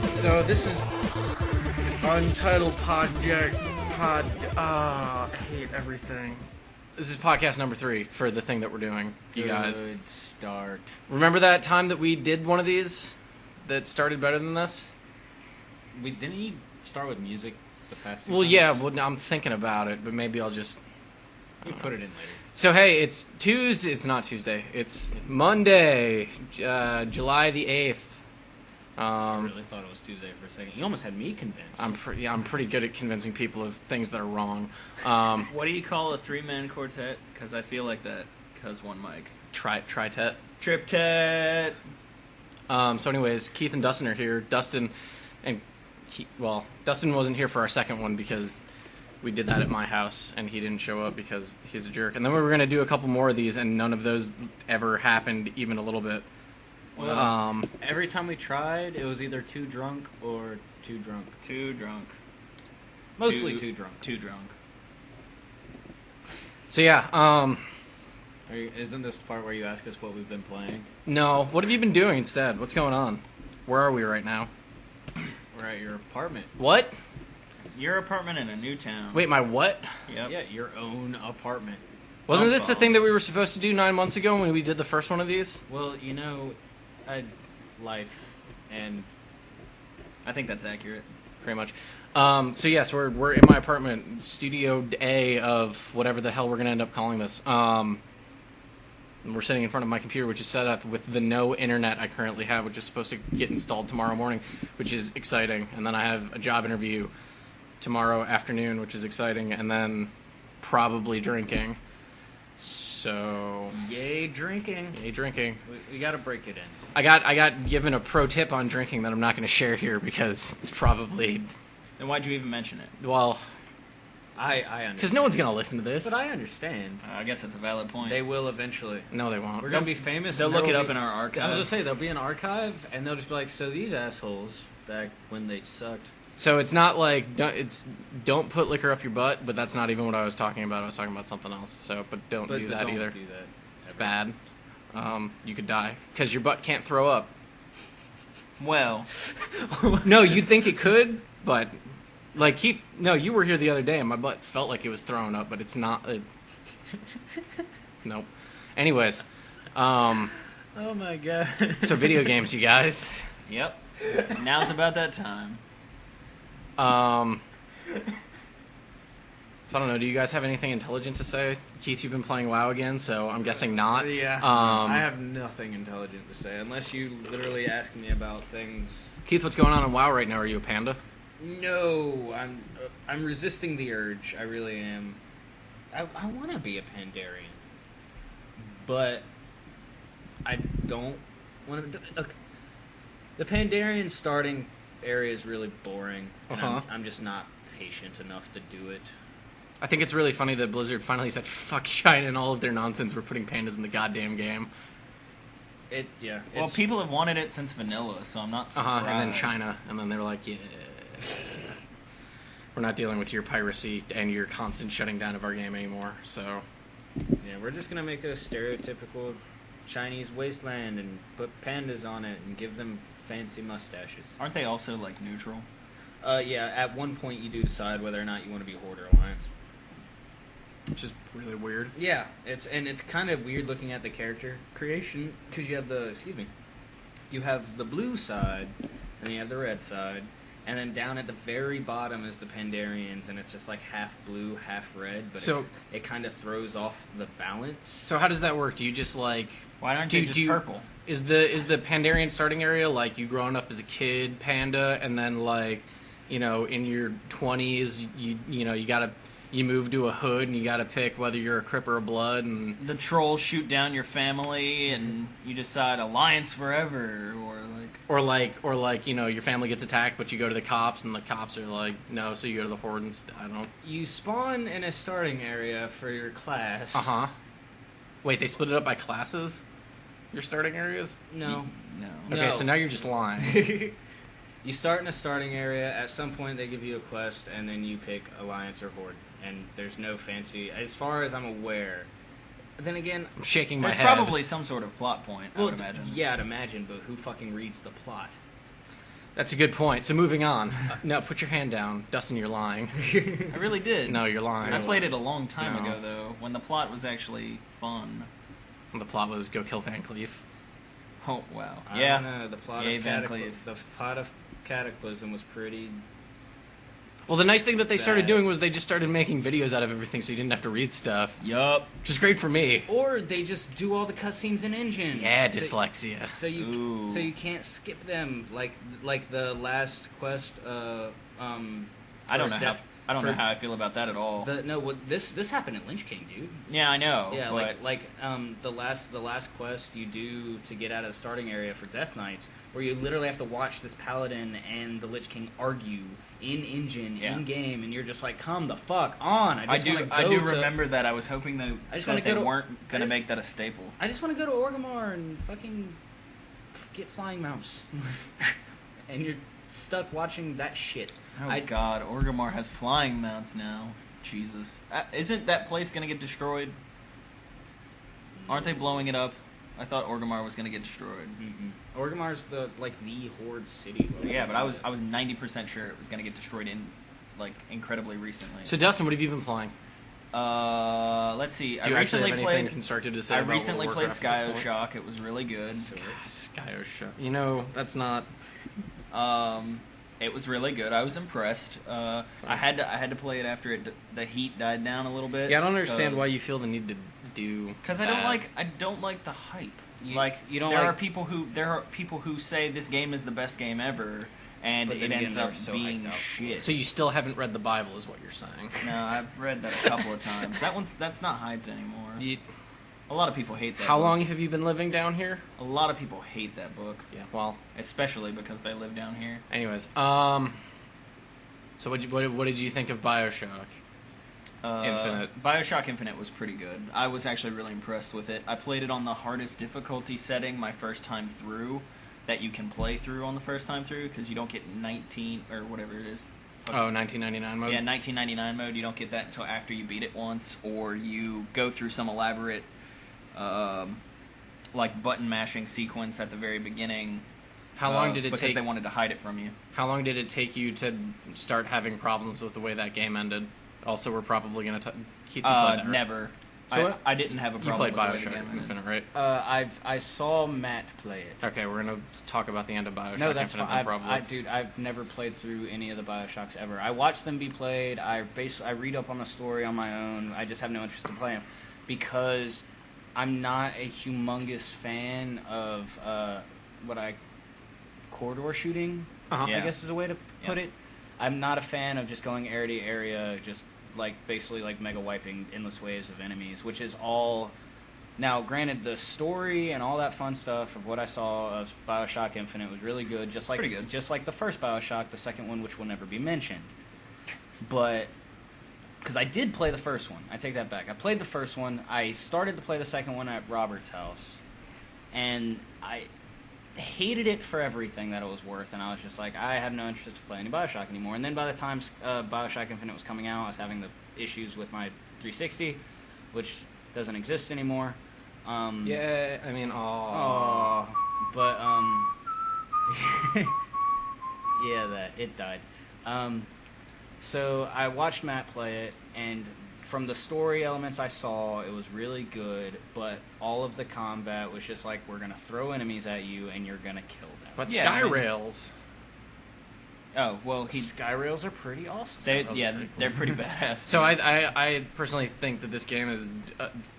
So this is Untitled Project. I hate everything. This is podcast number 3 for the thing that we're doing, you guys. Good start. Remember that time that we did one of these that started better than this? Didn't you start with music the past two Well, times? yeah, well, I'm thinking about it, but maybe I'll just... You put it in later. So, hey, it's Tuesday. It's not Tuesday. It's Monday, July the 8th. I really thought it was Tuesday for a second. You almost had me convinced. I'm pretty good at convincing people of things that are wrong. What do you call a three-man quartet? Because I feel like that has one mic. Tritet. Triptet! So anyways, Keith and Dustin are here. Dustin wasn't here for our second one because we did that at my house, and he didn't show up because he's a jerk. And then we were going to do a couple more of these, and none of those ever happened even a little bit. Well, every time we tried, it was either too drunk or too drunk. Too drunk. Mostly too drunk. Too drunk. So yeah, Isn't this the part where you ask us what we've been playing? no. What have you been doing instead? What's going on? Where are we right now? We're at your apartment. What? Your apartment in a new town. Wait, my what? Yep. Yeah, your own apartment. Wasn't this the Bum-bum. thing that we were supposed to do 9 months ago when we did the first one of these? Well, life and I think that's accurate. Pretty much. So yes, we're in my apartment, Studio A of whatever the hell we're gonna end up calling this. We're sitting in front of my computer, which is set up with the no internet I currently have, which is supposed to get installed tomorrow morning, which is exciting. And then I have a job interview tomorrow afternoon, which is exciting, and then probably drinking. So yay drinking. yay drinking. We got to break it in. I got given a pro tip on drinking that I'm not going to share here because it's probably, Then why'd you even mention it? well, I understand. because no one's going to listen to this. But I understand. I guess that's a valid point. They will eventually. No, they won't. We're gonna be famous. They'll and look it there'll up be- in our archive. I was gonna say there'll be an archive, and they'll just be like, "So these assholes back when they sucked." So it's not like don't put liquor up your butt, but that's not even what I was talking about. I was talking about something else. So, but don't do that don't either. do that. It's ever. bad. You could die because your butt can't throw up. Well, No, you'd think it could, but like Keith, no, you were here the other day and my butt felt like it was throwing up, but it's not. Nope. Anyways, Oh my god. so video games, you guys. yep. Now's about that time. So I don't know. Do you guys have anything intelligent to say? Keith, you've been playing WoW again, so I'm guessing not. Yeah. I have nothing intelligent to say unless you literally ask me about things. Keith, what's going on in WoW right now? Are you a panda? No, I'm resisting the urge. I really am. I want to be a Pandarian, but I don't want to. Look, the Pandarian starting area is really boring. And Uh-huh. I'm just not patient enough to do it. I think it's really funny that Blizzard finally said fuck China and all of their nonsense. We're putting pandas in the goddamn game. Yeah. Well, it's- people have wanted it since vanilla, so I'm not surprised. And then China, and then they're like, yeah, we're not dealing with your piracy and your constant shutting down of our game anymore. So Yeah, we're just gonna make a stereotypical Chinese wasteland and put pandas on it and give them fancy mustaches. Aren't they also, like, neutral? Yeah, at one point you do decide whether or not you want to be Horde or Alliance. which is really weird. Yeah, it's kind of weird looking at the character creation because you have you have the blue side, and you have the red side, and then down at the very bottom is the Pandarians, and it's just like half blue, half red, but So- it kind of throws off the balance. So how does that work? Do you just like Why aren't Do- they do just you- purple? is the Pandarian starting area like you growing up as a kid panda, and then like in your 20s you move to a hood and you gotta pick whether you're a Crip or a Blood, and The trolls shoot down your family, and you decide Alliance forever, or like your family gets attacked but you go to the cops and the cops are like no, so you go to the Horde instead. I don't. You spawn in a starting area for your class. Wait, they split it up by classes? Your starting areas? No. No. Okay, No. so now you're just lying. You start in a starting area. At some point, they give you a quest, and then you pick Alliance or Horde. And there's no fancy, as far as I'm aware. Then again, I'm shaking my There's head. probably some sort of plot point, I well, would imagine. yeah, I'd imagine, but who fucking reads the plot? That's a good point. So moving on. No, put your hand down. Dustin, you're lying. I really did. No, you're lying. I played it a long time No. ago, though, when the plot was actually fun. The plot was go kill Van Cleef. Oh, wow. I Yeah. don't know, the plot Yay, of Van Cataclysm. Cleef. The plot of Cataclysm was pretty. Well, the nice thing that they started Bad. doing was they just started making videos out of everything, so you didn't have to read stuff, Yup. which is great for me. Or they just do all the cutscenes in engine. Yeah, So- dyslexia. Ooh. So you can't skip them like the last quest. I don't for know Death- how. I don't know for- how I feel about that at all. This happened at Lynch King, dude. Yeah, I know. Yeah, but the last quest you do to get out of the starting area for Death Knights, where you literally have to watch this paladin and the Lich King argue in engine, Yeah. in game, and you're just like, come the fuck on! I just do. wanna I go do to- remember that. I was hoping that, I just that wanna they go to- weren't I going to just- make that a staple. I just want to go to Orgrimmar and fucking get flying mouse, and you're stuck watching that shit. Oh God, Orgrimmar has flying mounts now. Jesus, isn't that place going to get destroyed? Aren't they blowing it up? I thought Orgrimmar was going to get destroyed. Orgrimmar's the Horde city. Yeah, but I was 90% sure it was going to get destroyed incredibly recently. So, Dustin, what have you been playing? Let's see. Do you I actually recently have anything played. constructive to say I about recently World of played Warcraft at this point? Skyo-Shock. It was really good. Skyo-Shock. You know, that's not... It was really good. I was impressed. I had to play it after the heat died down a little bit. Yeah, I don't understand why you feel the need to do Because I don't like the hype. You don't there like- are people who say this game is the best game ever, and But it then again, ends they're up so being hyped up. shit. So you still haven't read the Bible, is what you're saying. No, I've read that a couple of times. That's not hyped anymore. A lot of people hate that. How book. long have you been living down here? A lot of people hate that book, Yeah, well, especially because they live down here. anyways. So what did you think of Bioshock? Infinite. Bioshock Infinite was pretty good. I was actually really impressed with it. I played it on the hardest difficulty setting my first time through, that you can play through on the first time through, because you don't get 19 or whatever it is. Oh, 1999 mode? Yeah, 1999 mode. You don't get that until after you beat it once, or you go through some elaborate, button mashing sequence at the very beginning. How long did it because take? they wanted to hide it from you. How long did it take you to start having problems with the way that game ended? Also, we're probably going to keep you play that, right? Never. So I didn't have a You problem played with the way the Bioshock game ended. Infinite, right? I saw Matt play it. Okay, we're going to talk about the end of Bioshock No, that's Infinite fine. then, probably. Dude, I've never played through any of the Bioshocks ever. I watched them be played. I read up on the story on my own. I just have no interest in playing them because I'm not a humongous fan of corridor shooting. Uh-huh. Yeah. I guess is a way to put it. I'm not a fan of just going area to area, just basically mega wiping endless waves of enemies, which is all. Now, granted, the story and all that fun stuff of what I saw of Bioshock Infinite was really good, Pretty good. just like the first Bioshock, the second one, which will never be mentioned. But because I did play the first one, I take that back. I played the first one. I started to play the second one at Robert's house, and I hated it for everything that it was worth, and I was just like, I have no interest to play any Bioshock anymore. And then by the time Bioshock Infinite was coming out, I was having the issues with my 360, which doesn't exist anymore. Yeah, I mean, But yeah, it died. So I watched Matt play it, and from the story elements I saw, it was really good, but all of the combat was just like, we're going to throw enemies at you, and you're going to kill them. But Yeah, I mean- Skyrails... Oh, well, Skyrails are pretty awesome. they're pretty badass. So I personally think that this game is,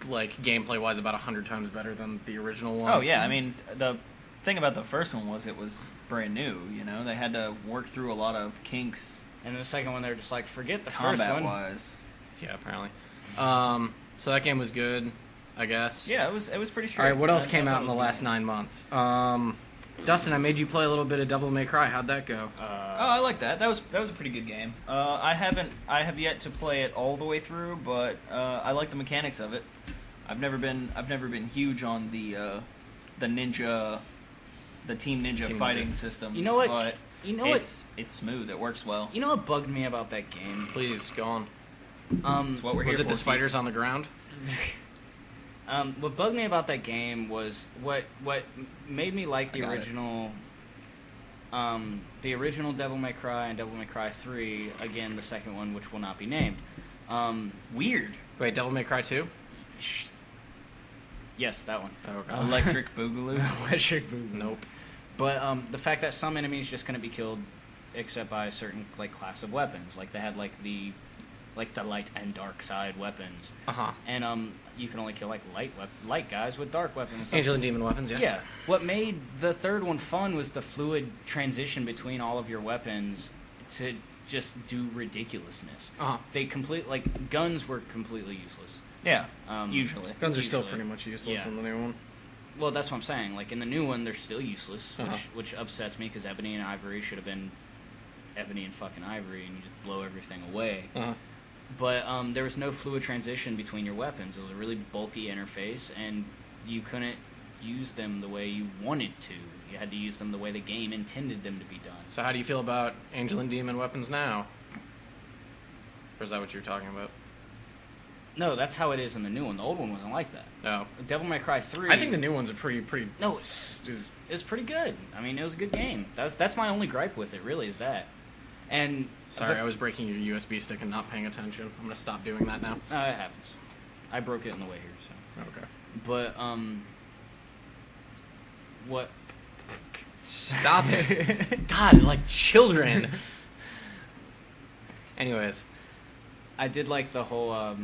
gameplay-wise, about 100 times better than the original one. Oh, yeah, I mean, the thing about the first one was it was brand new, you know? They had to work through a lot of kinks And the second one, they're just like, forget the first one. combat-wise. Yeah, apparently. So that game was good, I guess. Yeah, it was pretty All straight. right, what else I came thought out in that the was last good. 9 months? Dustin, I made you play a little bit of Devil May Cry. How'd that go? Oh, I like that. That was a pretty good game. I have yet to play it all the way through, but I like the mechanics of it. I've never been huge on the ninja, the Team Ninja fighting Ninja. systems. You know what? But You know it's smooth. It works well. You know what bugged me about that game? Please, go on. It's what we're here Was it for. the spiders on the ground? What bugged me about that game was what made me like the I got it. original. the original Devil May Cry and Devil May Cry 3, again, the second one, which will not be named. Weird. Wait, Devil May Cry 2? Yes, that one. Oh, God. Electric Boogaloo. Electric Boogaloo. Nope. But the fact that some enemies just couldn't be killed except by a certain like class of weapons, like they had like the light and dark side weapons, Uh-huh. and you can only kill like light guys with dark weapons. Angel and Demon weapons, yes. Yeah. What made the third one fun was the fluid transition between all of your weapons to just do ridiculousness. Uh-huh. They guns were completely useless. Yeah, Um, usually. Guns are still Usually. pretty much useless Yeah. in the new one. Well, that's what I'm saying. Like in the new one, they're still useless, Uh-huh. which upsets me because Ebony and Ivory should have been Ebony and fucking Ivory, and you just blow everything away. Uh-huh. But there was no fluid transition between your weapons. It was a really bulky interface, and you couldn't use them the way you wanted to. You had to use them the way the game intended them to be done. So how do you feel about Angel and Demon weapons now? Or is that what you're talking about? No, that's how it is in the new one. The old one wasn't like that. No. Devil May Cry 3... I think the new one's a pretty No, is it was pretty good. I mean, it was a good game. That's my only gripe with it, really, is that. And... Sorry, but- I was breaking your USB stick and not paying attention. I'm gonna stop doing that now. it happens. I broke it on the way here, so... Okay. But, what... Stop it. God, like children. Anyways. I did like the whole,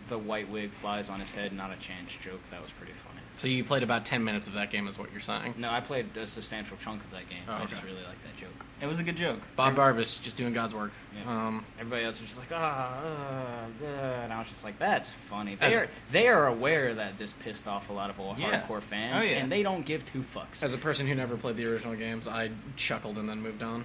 the white wig flies on his head, not a chance joke. That was pretty funny. So you played about 10 minutes of that game is what you're saying? No, I played a substantial chunk of that game. Oh, I just okay. really liked that joke. It was a good joke. Bob Barbas just doing God's work. Yeah. Everybody else was just like, and I was just like, that's funny. As- They are aware that this pissed off a lot of Yeah. hardcore fans, Oh, yeah. and they don't give two fucks. As a person who never played the original games, I chuckled and then moved on.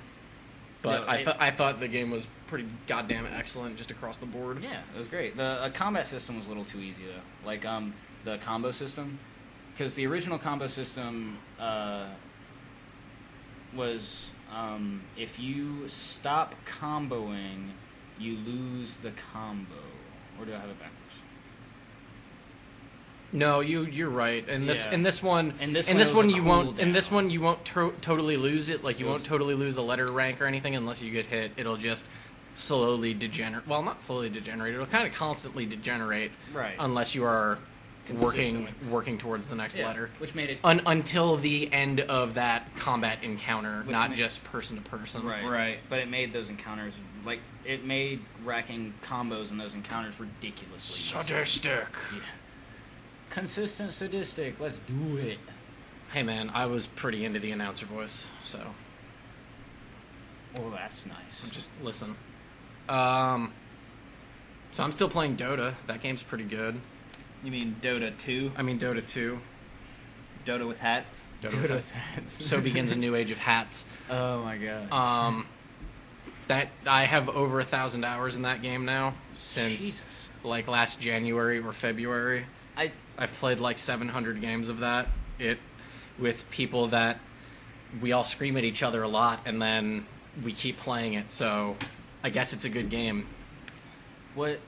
But No, I thought the game was pretty goddamn excellent just across the board. Yeah, it was great. The combat system was a little too easy though. Like the combo system, because the original combo system was if you stop comboing, you lose the combo. Or do I have it backwards? No, you're right. In this Yeah. in this one In this in one, this it was one a you won't cooldown. in this one you won't totally lose it. Like you It won't was- totally lose a letter rank or anything unless you get hit. It'll just slowly degenerate. Well, not slowly degenerate. It'll kind of constantly degenerate Right. unless you are Consistently. working towards the next Yeah, letter. which made it Until the end of that combat encounter, Which not ma- just person to person. Right. But it made those encounters like it made racking combos in those encounters ridiculously easy. Sadistic. Yeah. Consistent sadistic. Let's do it. Hey man, I was pretty into the announcer voice, so Oh, that's nice. just listen. So I'm still playing Dota. That game's pretty good. You mean Dota 2? I mean Dota 2. Dota with hats? So begins a new age of hats. Oh my god. That I have over 1,000 hours in that game now since Jesus. like last January or February. I've played like 700 games of that. With people that we all scream at each other a lot, and then we keep playing it. So I guess it's a good game. What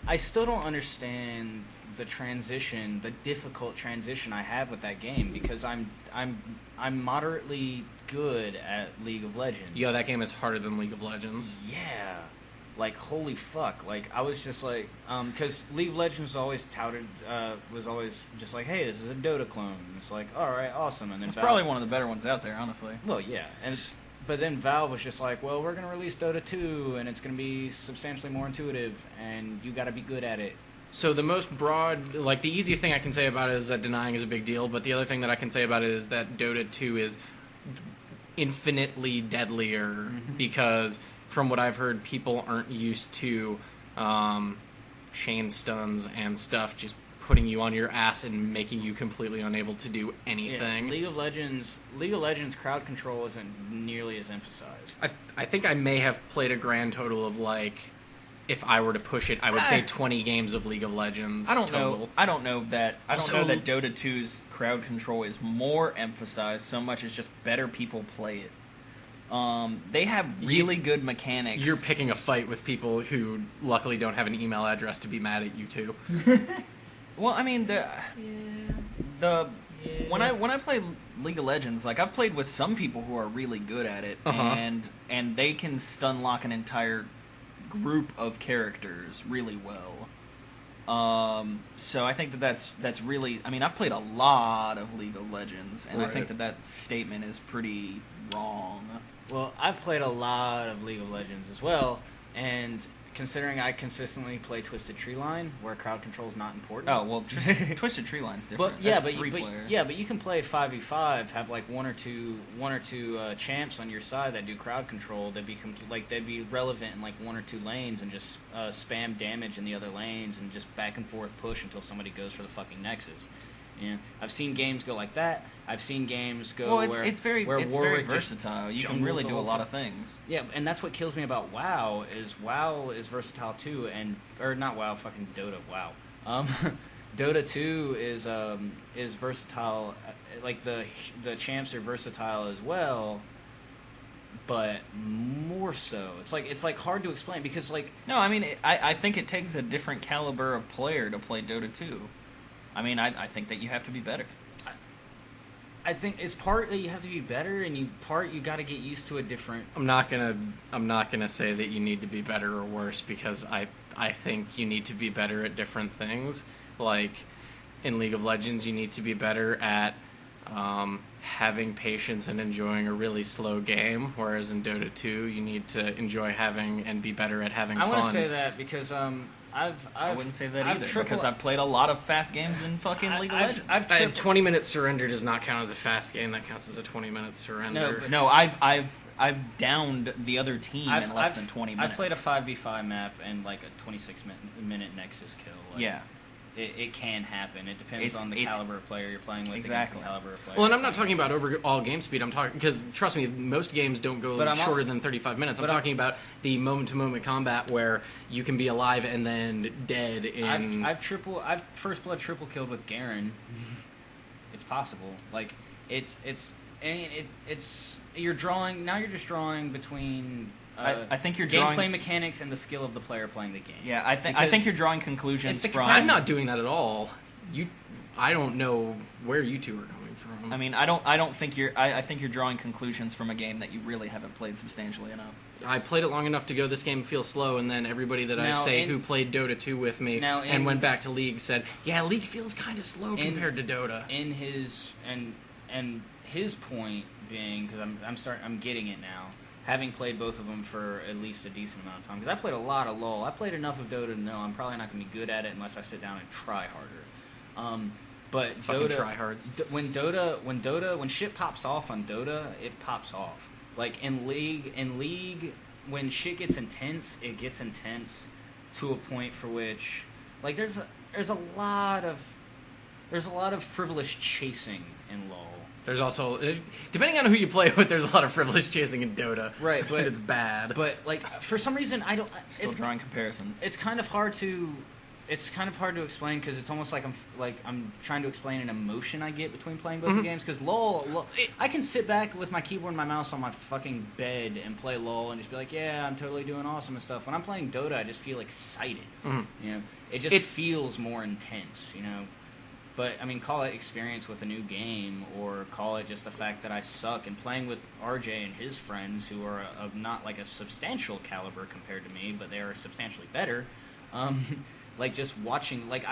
I still don't understand the transition, the difficult transition I have with that game because I'm moderately good at League of Legends. Yo, that game is harder than League of Legends. Yeah. Like, holy fuck. Like, I was just like, because League of Legends was always touted, was always just like, hey, this is a Dota clone. It's like, alright, awesome. And then It's Valve, probably one of the better ones out there, honestly. well, yeah. But then Valve was just like, well, we're going to release Dota 2, and it's going to be substantially more intuitive, and you got to be good at it. So the most broad, like the easiest thing I can say about it is that denying is a big deal, but the other thing that I can say about it is that Dota 2 is infinitely deadlier because from what I've heard, people aren't used to chain stuns and stuff just putting you on your ass and making you completely unable to do anything. Yeah, League of Legends crowd control isn't nearly as emphasized. I think I may have played a grand total of like, if I were to push it, I would say 20 games of League of Legends. I don't total. know. I don't know that Also- that Dota 2's crowd control is more emphasized so much as just better people play it. They have really good mechanics. You're picking a fight with people who luckily don't have an email address to be mad at you too. Well, I mean when I play League of Legends, like I've played with some people who are really good at it, Uh-huh. and they can stun lock an entire group of characters really well. So I think that's really. I mean, I've played a lot of League of Legends, and I think Right. that statement is pretty wrong. Well, I've played a lot of League of Legends as well, and considering I consistently play Twisted Tree Line, where crowd control is not important. Oh well, Twisted Tree Line's different. But yeah, That's but, three but player. yeah, but you can play 5v5, have like one or two champs on your side that do crowd control. They'd be relevant in like one or two lanes and just spam damage in the other lanes and just back and forth push until somebody goes for the fucking Nexus. Yeah, I've seen games go like that. I've seen games go Well, where it's very Warwick just versatile. You can jungles really the do a whole lot thing. of things. Yeah, and that's what kills me about WoW is versatile too, or not WoW, fucking Dota. WoW, Dota 2 is versatile. Like the champs are versatile as well, but more so. It's like hard to explain because like No, I mean, I think it takes a different caliber of player to play Dota 2. I mean, I think that you have to be better. I think it's part that you have to be better, and you got to get used to a different. I'm not gonna say that you need to be better or worse because I think you need to be better at different things. Like in League of Legends, you need to be better at having patience and enjoying a really slow game, whereas in Dota 2, you need to enjoy having and be better at having I fun. want to say that because I wouldn't say that I've either because I've played a lot of fast games in fucking League of Legends. I've A tripled- 20-minute surrender does not count as a fast game. That counts as a 20-minute surrender. but- No, I've downed the other team in less than 20 minutes. I've played a 5v5 map and like a 26-minute Nexus kill. Like, Yeah. It can happen. It depends on the It's- caliber of player you're playing with Exactly. against the caliber of player. Well, and I'm you're not talking playing about against. overall game speed. I'm talking because trust me, most games don't go But I'm shorter also- than 35 minutes. I'm but I'm- talking about the moment-to-moment combat where you can be alive and then dead in. I've first blood triple killed with Garen. It's possible. Like it's you're drawing now. You're just drawing between. I think you're gameplay drawing. mechanics and the skill of the player playing the game. Yeah, I think Because you're drawing conclusions it's the from. I'm not doing that at all. I don't know where you two are coming from. I mean, I don't think you're. I think you're drawing conclusions from a game that you really haven't played substantially enough. I played it long enough to go, this game feels slow, and then everybody that I Now, say in- who played Dota 2 with me Now, and in- went back to League said, yeah, League feels kind of slow in- compared to Dota. In his and his point being because I'm getting it now. Having played both of them for at least a decent amount of time, because I played a lot of LoL. I played enough of Dota to know I'm probably not going to be good at it unless I sit down and try harder. But Fucking Dota, tryhards. when shit pops off on Dota, it pops off. Like in League, when shit gets intense, it gets intense to a point for which, like, there's a lot of frivolous chasing in LoL. There's also, depending on who you play with, there's a lot of frivolous chasing in Dota. Right, but it's bad. But like for some reason, I don't. Still drawing comparisons. It's kind of hard to. It's kind of hard to explain because it's almost like I'm trying to explain an emotion I get between playing both the games. Because LoL, I can sit back with my keyboard and my mouse on my fucking bed and play LoL and just be like, yeah, I'm totally doing awesome and stuff. When I'm playing Dota, I just feel excited. Mhm. You know, it just feels more intense. You know. But, I mean, call it experience with a new game, or call it just the fact that I suck. And playing with RJ and his friends, who are of not, like, a substantial caliber compared to me, but they are substantially better, like, just watching, like,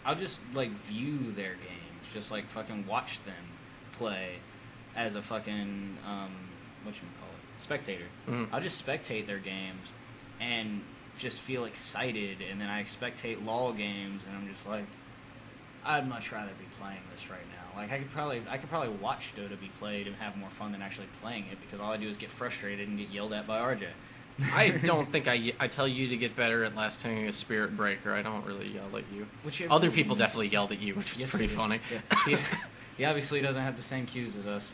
I'll just, like, view their games, just, like, fucking watch them play as a fucking, spectator. Mhm. I'll just spectate their games and just feel excited, and then I spectate LoL games, and I'm just like, I'd much rather be playing this right now. Like, I could probably watch Dota be played and have more fun than actually playing it, because all I do is get frustrated and get yelled at by RJ. I don't think I tell you to get better at last turning a Spirit Breaker. I don't really yell at you. Which Other people definitely yelled at you, which was Yes, pretty he did. funny. Yeah. He obviously doesn't have the same cues as us.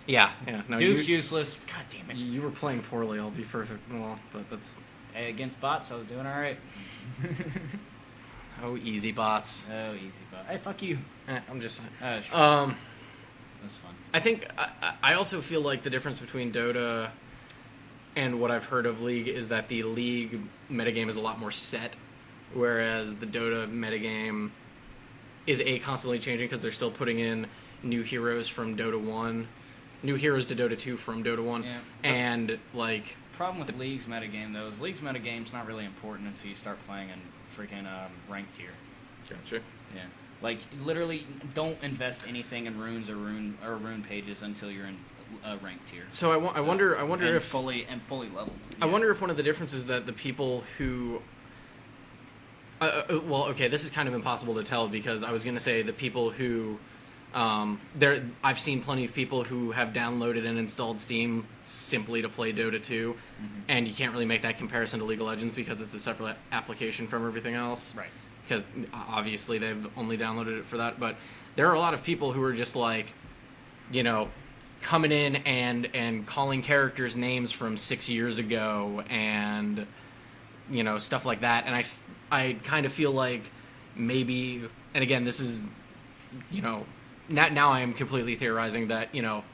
Yeah. No, Duke's useless. God damn it. you were playing poorly, I'll be perfect. Well, but that's... Hey, against bots, I was doing alright. Oh, easy bots. Oh, easy bot. Hey, fuck you. I'm just saying. Sure. That's fun. I think I also feel like the difference between Dota and what I've heard of League is that the League metagame is a lot more set. whereas the Dota metagame is constantly changing because they're still putting in new heroes from Dota 1, new heroes to Dota 2 from Dota 1, Yeah. and like Problem with League's metagame, though, is League's metagame's not really important until you start playing in freaking ranked tier. gotcha. Yeah. Like, literally, don't invest anything in runes or rune pages until you're in ranked tier. So I wonder and if fully leveled. I wonder if one of the differences that the people who well, okay, this is kind of impossible to tell because I was going to say the people who I've seen plenty of people who have downloaded and installed Steam simply to play Dota 2, and you can't really make that comparison to League of Legends because it's a separate application from everything else. Right. Because obviously they've only downloaded it for that, but there are a lot of people who are just like, you know, coming in and calling characters names from 6 years ago and, you know, stuff like that. And I kind of feel like maybe, and again, this is, you know, now I am completely theorizing that, you know,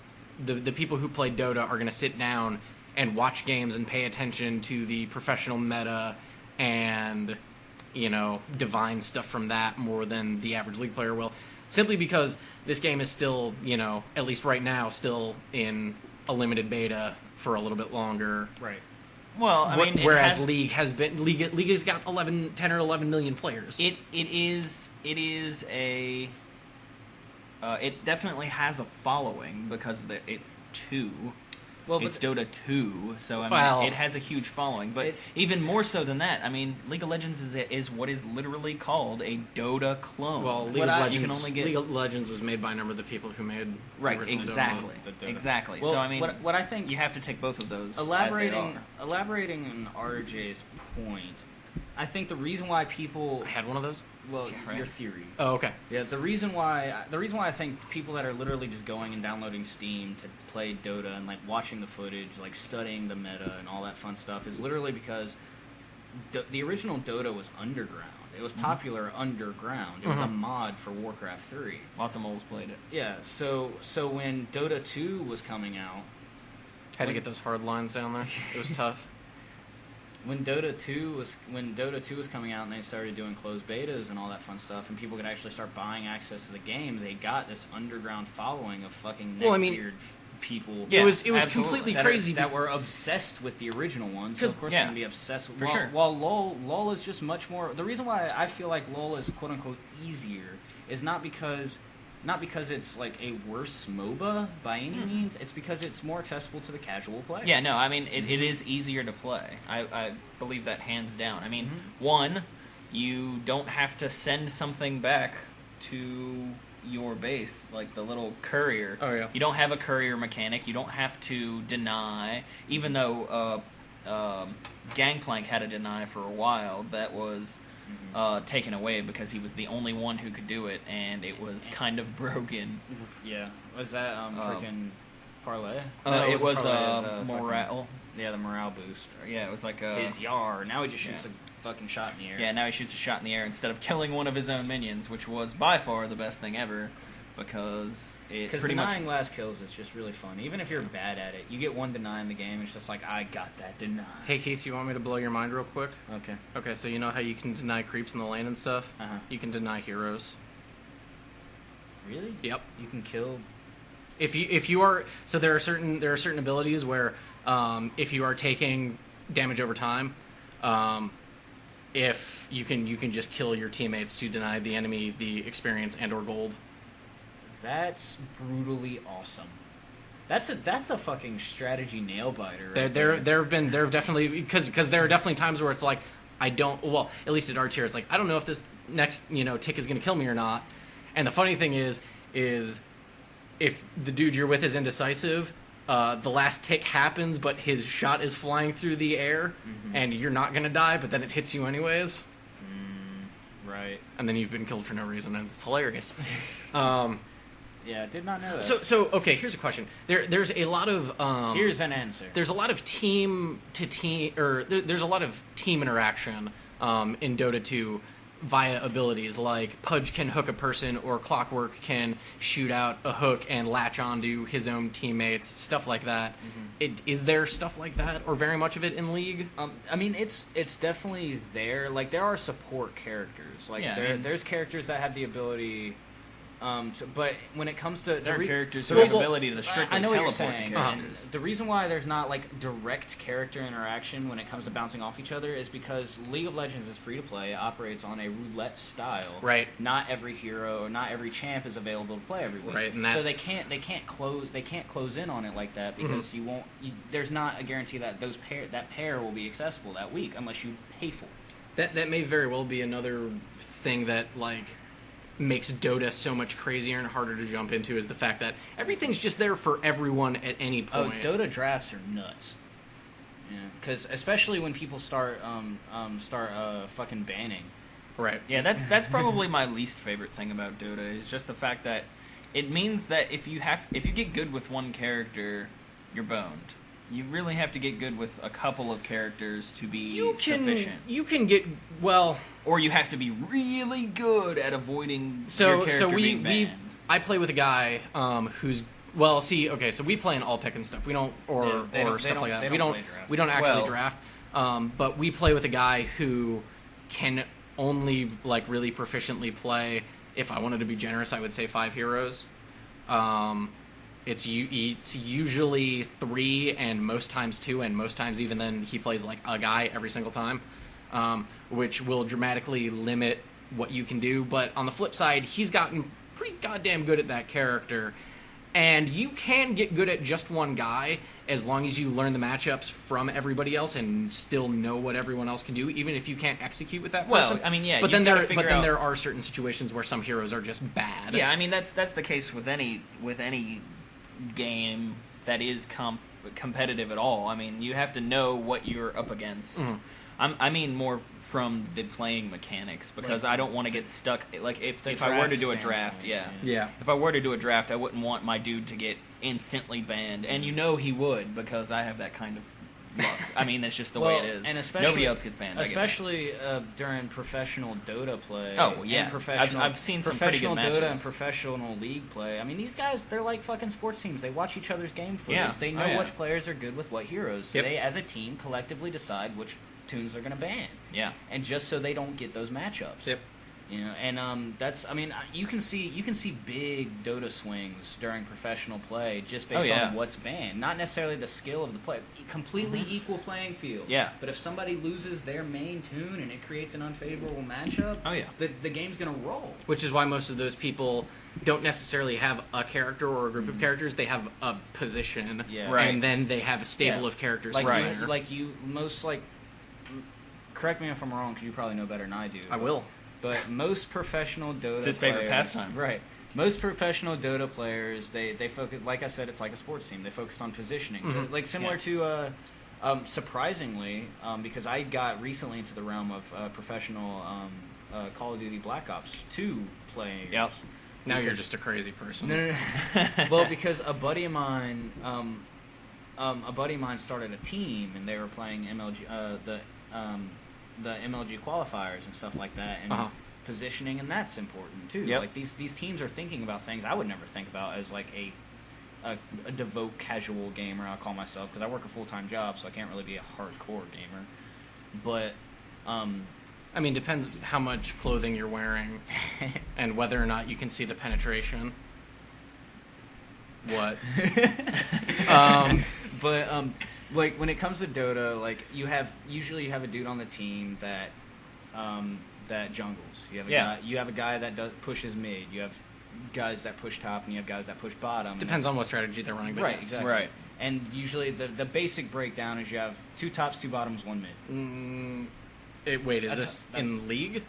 the people who play Dota are going to sit down and watch games and pay attention to the professional meta and, you know, divine stuff from that more than the average League player will. Simply because this game is still, you know, at least right now, still in a limited beta for a little bit longer. Right. Well, I mean, whereas League has got 10 or 11 million players. It is a it definitely has a following because it's 2. Well, it's Dota 2, so I mean, Well, it has a huge following. But even more so than that, I mean, League of Legends is what is literally called a Dota clone. Well, League of Legends was made by a number of the people who made the right, original exactly, Dota. exactly. Well, so I mean, what I think you have to take both of those. elaborating as they are. on RJ's point, I think the reason why people I had one of those. well, Yeah, right. your theory. Oh, okay. Yeah, the reason why I think people that are literally just going and downloading Steam to play Dota and like watching the footage, like studying the meta and all that fun stuff is literally because the original Dota was underground. It was popular underground. It was a mod for Warcraft 3. Lots of moles played it. Yeah, so when Dota 2 was coming out, Had to get those hard lines down there. It was tough. when Dota 2 was coming out and they started doing closed betas and all that fun stuff, and people could actually start buying access to the game, they got this underground following of fucking Well, I mean, neckbeard people. it was absolutely. completely that crazy. that were obsessed with the original one. So of course yeah, they're gonna be obsessed with. for While, sure. while LOL is just much more. The reason why I feel like LOL is quote unquote easier is not because it's like a worse MOBA by any means. It's because it's more accessible to the casual player. Yeah, no, I mean, it is easier to play. I believe that hands down. I mean, one, you don't have to send something back to your base, like the little courier. Oh, yeah. You don't have a courier mechanic. You don't have to deny, even though Gangplank had a deny for a while. That was taken away because he was the only one who could do it, and it was kind of broken. Yeah. Was that freaking parlay? It was Parlay, morale. Yeah, the morale boost. Yeah, it was like His Yar. Now he just shoots yeah. a fucking shot in the air. Yeah, now he shoots a shot in the air instead of killing one of his own minions, which was by far the best thing ever, because it Because pretty much... denying last kills is just really fun. Even if you're bad at it, you get one deny in the game, it's just like, I got that deny. Hey Keith, you want me to blow your mind real quick? Okay. Okay, so you know how you can deny creeps in the lane and stuff? Uh-huh. You can deny heroes. Really? Yep. You can kill... If you are so there are certain abilities where if you are taking damage over time, if you can just kill your teammates to deny the enemy the experience and or gold. That's brutally awesome. That's a fucking strategy nail biter. Right There have definitely because there are definitely times where it's like at least at our tier it's like I don't know if this next tick is going to kill me or not. And the funny thing is if the dude you're with is indecisive, the last tick happens, but his shot is flying through the air, and you're not going to die, but then it hits you anyways. Right. And then you've been killed for no reason, and it's hilarious. Yeah, I did not know that. So okay, here's a question. There's a lot of here's an answer. there's a lot of team to team, or there's a lot of team interaction in Dota 2 via abilities, like Pudge can hook a person or Clockwork can shoot out a hook and latch onto his own teammates, stuff like that. Is there stuff like that, or very much of it in League? I mean, it's definitely there. Like, there are support characters. Like, there's characters that have the ability. But when it comes to there are characters who well, have the ability to strictly I know what you're teleport saying. characters. The reason why there's not like direct character interaction when it comes to bouncing off each other is because League of Legends is free to play. It operates on a roulette style. Right. Not every hero or not every champ is available to play every week. Right, and that- so they can't close in on it like that because you won't. There's not a guarantee that that pair will be accessible that week unless you pay for it. That may very well be another thing that, like, makes Dota so much crazier and harder to jump into, is the fact that everything's just there for everyone at any point. Oh, Dota drafts are nuts. Yeah, because especially when people start fucking banning. Right. Yeah, that's probably my least favorite thing about Dota is just the fact that it means that if you get good with one character, you're boned. You really have to get good with a couple of characters to be sufficient. You can get, well, or you have to be really good at avoiding your character being banned. I play with a guy who's, well, see, okay, so we play in all pick and stuff. We don't, stuff like that. We don't actually draft. But we play with a guy who can only, like, really proficiently play, if I wanted to be generous, I would say 5 heroes. It's usually 3 and most times 2, and most times even then he plays like a guy every single time, which will dramatically limit what you can do. But on the flip side, he's gotten pretty goddamn good at that character. And you can get good at just one guy as long as you learn the matchups from everybody else and still know what everyone else can do, even if you can't execute with that person. Well, I mean, yeah. But then there are certain situations where some heroes are just bad. Yeah, I mean that's the case with any game that is competitive at all. I mean, you have to know what you're up against. I mean more from the playing mechanics, because I don't want to get stuck. Like if I were to do a draft, Yeah. If I were to do a draft, I wouldn't want my dude to get instantly banned, and you know he would, because I have that kind of luck. I mean, that's just the way it is. And especially, nobody else gets banned. Especially during professional Dota play. Oh yeah, and professional. I've seen some pretty good matches. Professional Dota and professional League play. I mean, these guys, they're like fucking sports teams. They watch each other's game footage. Yeah. They know which players are good with what heroes. So Yep. they, as a team, collectively decide which tunes they're going to ban. Yeah. And just so they don't get those matchups. Yep. You know, and that's, I mean, you can see big Dota swings during professional play just based on what's banned. Not necessarily the skill of the play. Completely equal playing field. Yeah. But if somebody loses their main tune and it creates an unfavorable matchup, the game's going to roll. Which is why most of those people don't necessarily have a character or a group of characters. They have a position. Yeah. Right. And then they have a stable of characters Like from you, there. like you, most like. Correct me if I'm wrong, because you probably know better than I do. I will. But most professional Dota It's his favorite players, pastime. Right. Most professional Dota players, they focus, like I said, it's like a sports team. They focus on positioning. Like similar to, surprisingly, because I got recently into the realm of professional Call of Duty Black Ops 2 playing. Yep. Now you're just a crazy person. No. Well, because a buddy of mine started a team, and they were playing MLG, the MLG qualifiers and stuff like that, and positioning, and that's important too. Yep. Like these teams are thinking about things I would never think about as like a devout casual gamer. I'll call myself, because I work a full-time job, so I can't really be a hardcore gamer. But I mean, depends how much clothing you're wearing and whether or not you can see the penetration. What? Like when it comes to Dota, like usually you have a dude on the team that that jungles. You have a guy that pushes mid. You have guys that push top, and you have guys that push bottom. Depends on what strategy they're running. But Right, yes. exactly. Right. And usually the basic breakdown is you have 2 tops, 2 bottoms, 1 mid. Wait, is this in League?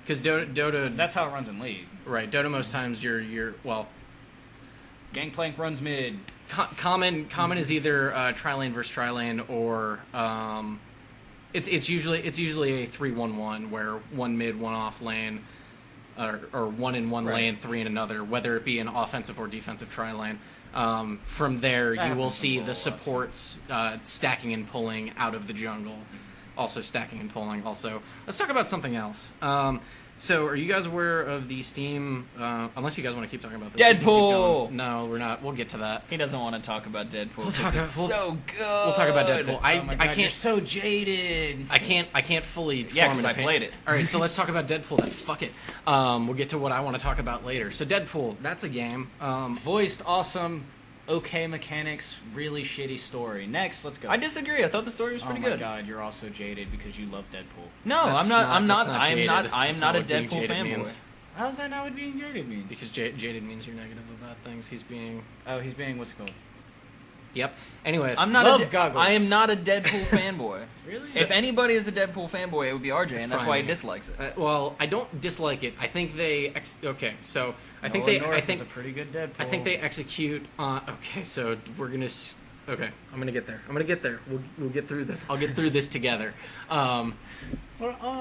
Because Dota, That's how it runs in League. right? Dota most times you're well. Gangplank runs mid. Common is either tri-lane versus tri-lane, or it's usually a 3-1-1 where 1 mid, 1 off lane, or 1 in one lane, 3 in another, whether it be an offensive or defensive tri-lane. From there, you will see the supports stacking and pulling out of the jungle. also stacking and pulling. Also, let's talk about something else. So, are you guys aware of the Steam? Unless you guys want to keep talking about this. We can keep Deadpool! going. No, we're not. We'll get to that. He doesn't want to talk about Deadpool. We'll 'cause talk it's about- so good. We'll talk about Deadpool. Oh my God, I you're can't. so jaded. I can't fully. Yeah, form 'cause an I opinion. played it. All right, so let's talk about Deadpool. Then fuck it. We'll get to what I want to talk about later. So Deadpool, that's a game. Voiced awesome, okay mechanics, really shitty story. Next, let's go. I disagree. I thought the story was pretty oh my good. God, you're also jaded because you love Deadpool. No, That's I'm not. I'm that's not. I am jaded. not. I am That's not a what being Deadpool jaded fanboy. means. How's that not what being jaded means? Because jaded means you're negative about things. He's being. Oh, he's being what's it called? Yep. Anyways, I'm not. Love goggles. I am not a Deadpool fanboy. Really? If anybody is a Deadpool fanboy, it would be RJ, It's and that's fine, why he man. dislikes it. well, I don't dislike it. I think they. Okay, so I think Nolan they. I North think. is a pretty good Deadpool. I think they execute. Okay, so we're gonna. Okay, I'm gonna get there. I'm gonna get there. We'll get through this. I'll get through this together.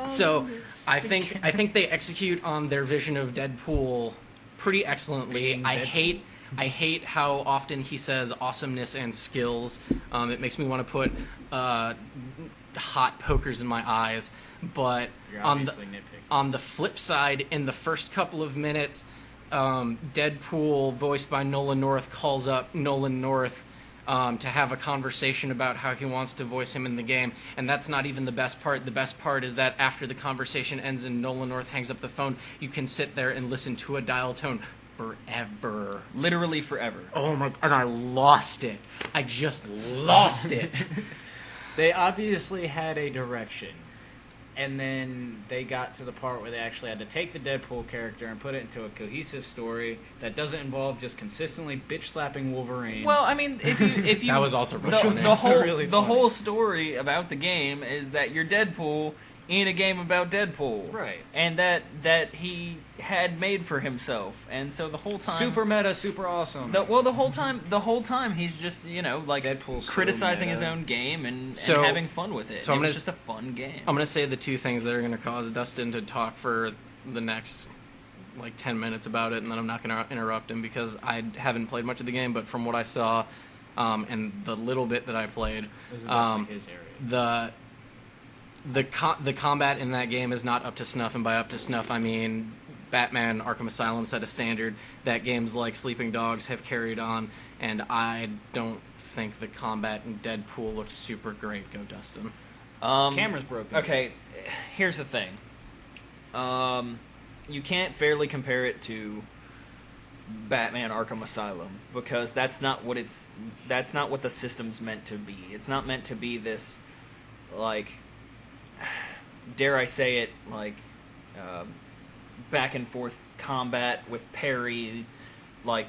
So I think they execute on their vision of Deadpool pretty excellently. Being I Deadpool. hate how often he says awesomeness and skills. It makes me want to put hot pokers in my eyes. But You're on the obviously nitpicking. on the flip side, in the first couple of minutes, Deadpool, voiced by Nolan North, calls up Nolan North to have a conversation about how he wants to voice him in the game. And that's not even the best part. The best part is that after the conversation ends and Nolan North hangs up the phone, you can sit there and listen to a dial tone forever. Literally forever. Oh my! And I lost it. I just lost it. They obviously had a direction, and then they got to the part where they actually had to take the Deadpool character and put it into a cohesive story that doesn't involve just consistently bitch slapping Wolverine. Well, I mean, if you That was also really funny. the whole really the funny. whole story about the game is that you're Deadpool in a game about Deadpool, Right. And that he had made for himself, and so the whole time super meta, super awesome. The whole time he's just like Deadpool's so criticizing meta. his own game and So- having fun with it. so I'm It was gonna- just a fun game. I'm going to say the two things that are going to cause Dustin to talk for the next 10 minutes about it, and then I'm not going to interrupt him because I haven't played much of the game, but from what I saw and the little bit that I played, This is definitely his area. the combat in that game is not up to snuff, and by up to snuff I mean Batman Arkham Asylum set a standard that games like Sleeping Dogs have carried on, and I don't think the combat in Deadpool looks super great. Go Dustin. Camera's broken. Okay, here's the thing. You can't fairly compare it to Batman Arkham Asylum because that's not what the system's meant to be. It's not meant to be this dare I say it, back and forth combat with parry. I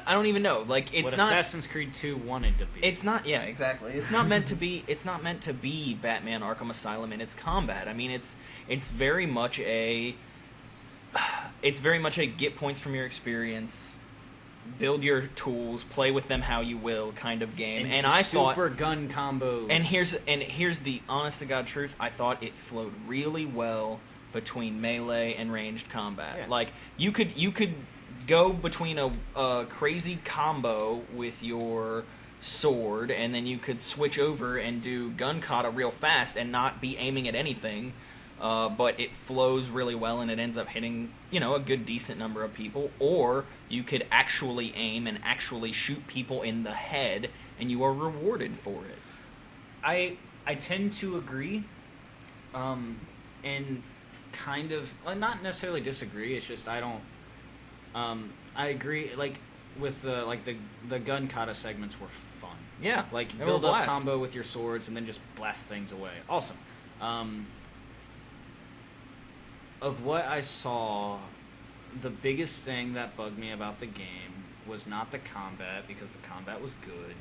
don't even know. It's what not. Assassin's Creed 2 wanted to be. It's not. Yeah, exactly. It's not meant to be. It's not meant to be Batman Arkham Asylum in its combat. I mean, it's very much a. It's very much a get points from your experience, build your tools, play with them how you will kind of game. And I thought super gun combos. And here's the honest to God truth. I thought it flowed really well between melee and ranged combat. Yeah. You could go between a crazy combo with your sword, and then you could switch over and do gun kata real fast and not be aiming at anything. But it flows really well and it ends up hitting, a good decent number of people. Or you could actually aim and actually shoot people in the head, and you are rewarded for it. I tend to agree, and kind of not necessarily disagree. It's just I don't. I agree. With the gun kata segments were fun. Yeah, they were Build a up blast. combo with your swords and then just blast things away. Awesome. Of what I saw, the biggest thing that bugged me about the game was not the combat, because the combat was good.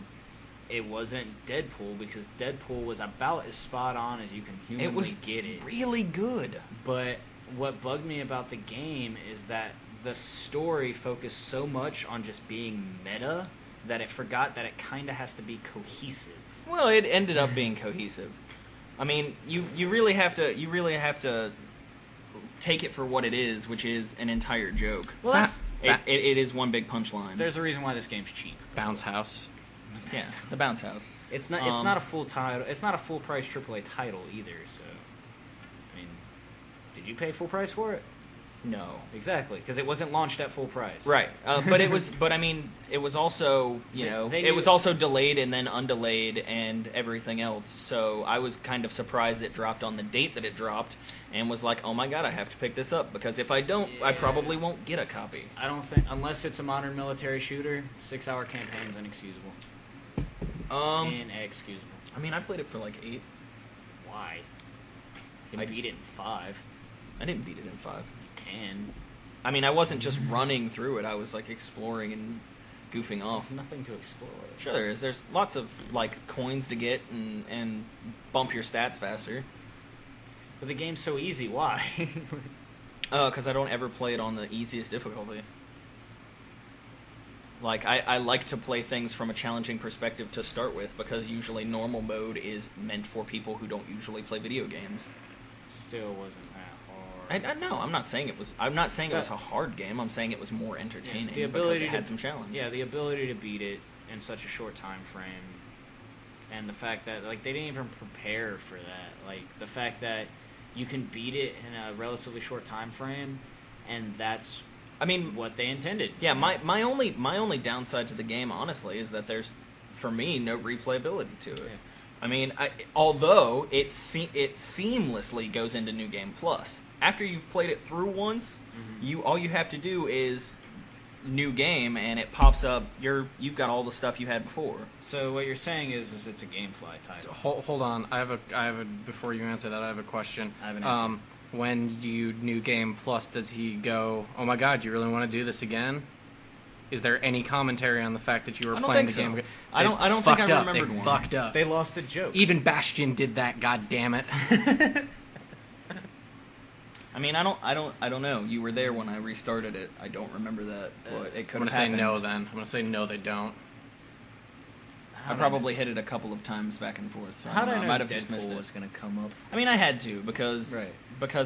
It wasn't Deadpool, because Deadpool was about as spot on as you can humanly It was get it. really good. But what bugged me about the game is that the story focused so much on just being meta that it forgot that it kind of has to be cohesive. Well, it ended up being cohesive. I mean, you really have to take it for what it is, which is an entire joke. Well, that's, It is one big punchline. there's a reason why this game's cheap. Bounce House. Yeah, the Bounce House. It's not. It's not a full title. It's not a full price AAA title either. So, I mean, did you pay full price for it? No. Exactly, because it wasn't launched at full price. Right, but it was. But I mean, it was also it was also delayed and then undelayed and everything else. So I was kind of surprised it dropped on the date that it dropped, and was like, oh my god, I have to pick this up because if I don't, I probably won't get a copy. I don't think, unless it's a modern military shooter, 6-hour campaign's inexcusable. Inexcusable. I mean, I played it for like 8. Why? You can beat it in 5. I didn't beat it in 5. You can. I mean, I wasn't just running through it. I was like exploring and goofing off. There's nothing to explore. Sure, there is. There's lots of like coins to get and bump your stats faster. But the game's so easy. Why? Because I don't ever play it on the easiest difficulty. Like, I like to play things from a challenging perspective to start with, because usually normal mode is meant for people who don't usually play video games. Still wasn't that hard. I know. I'm not saying it was. I'm not saying it was a hard game. I'm saying it was more entertaining the because ability it had some challenge. Yeah, the ability to beat it in such a short time frame, and the fact that like they didn't even prepare for that. Like the fact that you can beat it in a relatively short time frame, and that's. I mean, what they intended. Yeah, my only downside to the game, honestly, is that there's, for me, no replayability to it. Yeah. I mean, although it seamlessly goes into New Game Plus. After you've played it through once, all you have to do is new game, and it pops up. You've got all the stuff you had before. So what you're saying is it's a GameFly title. So, hold on, I have a before you answer that, I have a question. I have an answer. When you New Game Plus, does he go, oh my god, you really want to do this again? Is there any commentary on the fact that you were playing the game? I don't think I remembered They one. fucked up. They lost a joke. Even Bastion did that. God damn it! I mean, I don't know. You were there when I restarted it. I don't remember that, but it could I'm have gonna happened. say no. Then I'm gonna say no. They don't. I probably hit it a couple of times back and forth. So How did I might have just missed Deadpool it. was going to come up? I mean, I had to because Right.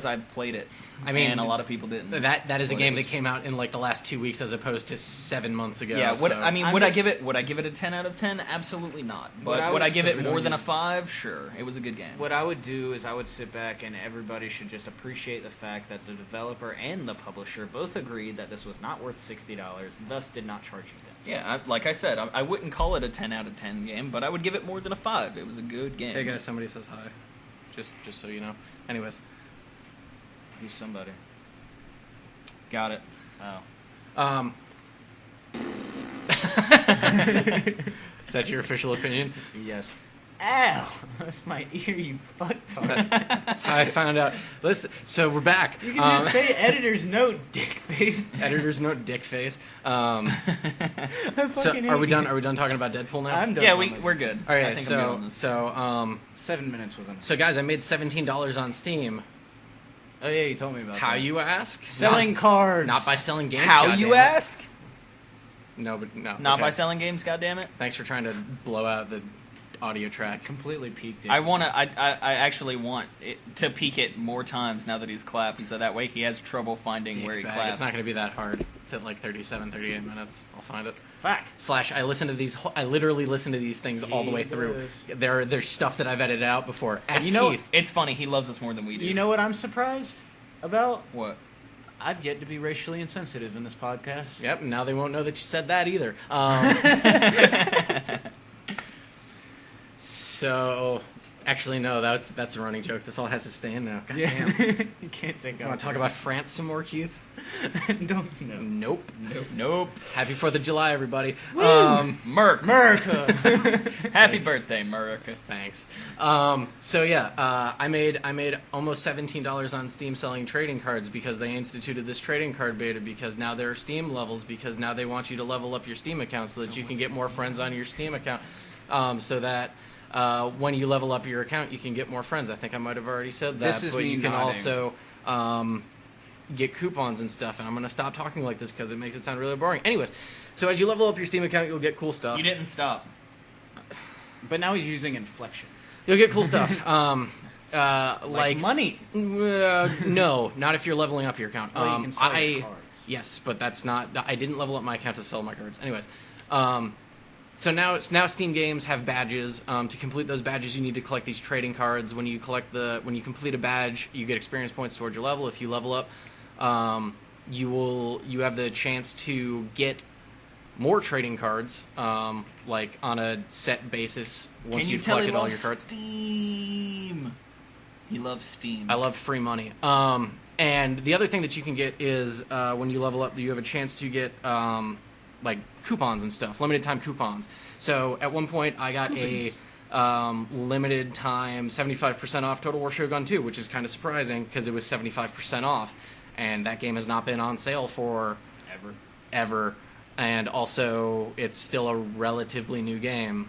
I played it. I mean, and a lot of people didn't. That is a But game it was- that came out in like the last 2 weeks, as opposed to 7 months ago. Yeah, so. would I give it a 10 out of 10? Absolutely not. But would I give it more than a 5? Sure. It was a good game. What I would do is I would sit back and everybody should just appreciate the fact that the developer and the publisher both agreed that this was not worth $60, thus did not charge you that. Yeah, like I said, I wouldn't call it a 10 out of 10 game, but I would give it more than a 5. It was a good game. Hey guys, somebody says hi. Just so you know. Anyways, Who's somebody? Got it. Oh. Is that your official opinion? Yes. Ow! That's my ear, you fucktard. That's how I found out. Listen, so we're back. You can just say editor's note, dickface. Editor's note, dick face. So fucking are we hate done? you. Are we done talking about Deadpool now? I'm done. Yeah, with it. we're good. All right. I think I'm good on this. So 7 minutes was enough. so guys, I made $17 on Steam. Oh yeah, you told me about How that. you ask? Selling cards. Not by selling games. How goddammit. you ask? No, but no. Not okay. by selling games, goddammit. Thanks for trying to blow out the audio track. completely peaked it. I actually want it to peek it more times now that he's clapped, so that way he has trouble finding where he Dickbag. clapped. It's not going to be that hard. It's at like 37, 38 minutes. I'll find it. Fuck. / I listen to these. I literally listen to these things all the way through. Jesus. There's stuff that I've edited out before. Ask you know, Keith. it's funny. He loves us more than we do. You know what I'm surprised about? what? I've yet to be racially insensitive in this podcast. Yep. Now they won't know that you said that either. So, actually, no. That's a running joke. This all has to stay in now. God damn. You can't take You want to talk about France some more, Keith? Don't know. Nope. Nope. Happy 4th of July, everybody. Merc. America. Happy birthday, America. Thanks. So yeah, I made almost $17 on Steam selling trading cards because they instituted this trading card beta, because now there are Steam levels, because now they want you to level up your Steam account so that you can get more friends on your Steam account, so that when you level up your account you can get more friends. I think I might have already said that, This is but me you can nodding. also get coupons and stuff, and I'm going to stop talking like this because it makes it sound really boring. Anyways, so as you level up your Steam account, you'll get cool stuff. You didn't stop. But now he's using inflection. You'll get cool stuff. Like money. No, not if you're leveling up your account. Well, you can sell your cards. Yes, but that's not. I didn't level up my account to sell my cards. Anyways, So now Steam games have badges. To complete those badges, you need to collect these trading cards. When you complete a badge, you get experience points towards your level. If you level up, you have the chance to get more trading cards, like on a set basis once you've collected all your cards. Steam. He loves Steam. I love free money. And the other thing that you can get is when you level up, you have a chance to get like coupons and stuff, limited time coupons. So at one point, I got a limited time 75% off Total War Shogun 2, which is kind of surprising because it was 75% off, and that game has not been on sale for ever. And also, it's still a relatively new game,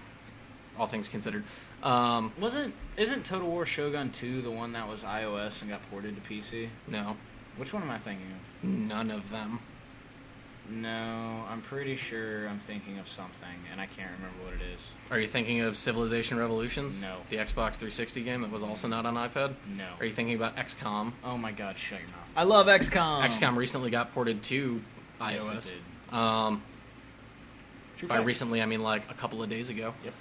all things considered. Isn't Total War Shogun 2 the one that was iOS and got ported to PC? No, Which one am I thinking of? none of them. No, I'm pretty sure I'm thinking of something, and I can't remember what it is. Are you thinking of Civilization Revolutions? No. The Xbox 360 game that was also not on iPad? No. Are you thinking about XCOM? Oh my god, shut your mouth. I love XCOM. XCOM recently got ported to Yes, iOS. it did. True By facts. recently, I mean like a couple of days ago. Yep.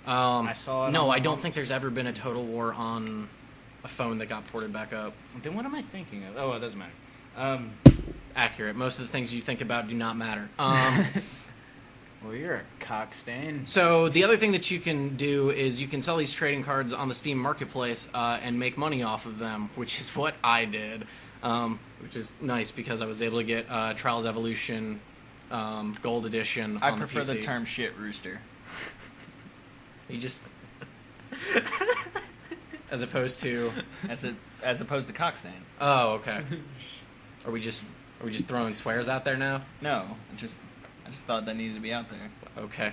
I saw it No, on I the don't launch. think there's ever been a Total War on a phone that got ported back up. Then what am I thinking of? Oh, it doesn't matter. Accurate. Most of the things you think about do not matter. Well, you're a cockstain. So the other thing that you can do is you can sell these trading cards on the Steam Marketplace and make money off of them, which is what I did, which is nice because I was able to get Trials Evolution Gold Edition. I on prefer the PC. term shit rooster. You just as opposed to as opposed to cockstain. oh okay. Are we just throwing swears out there now? No, I just thought that needed to be out there. Okay.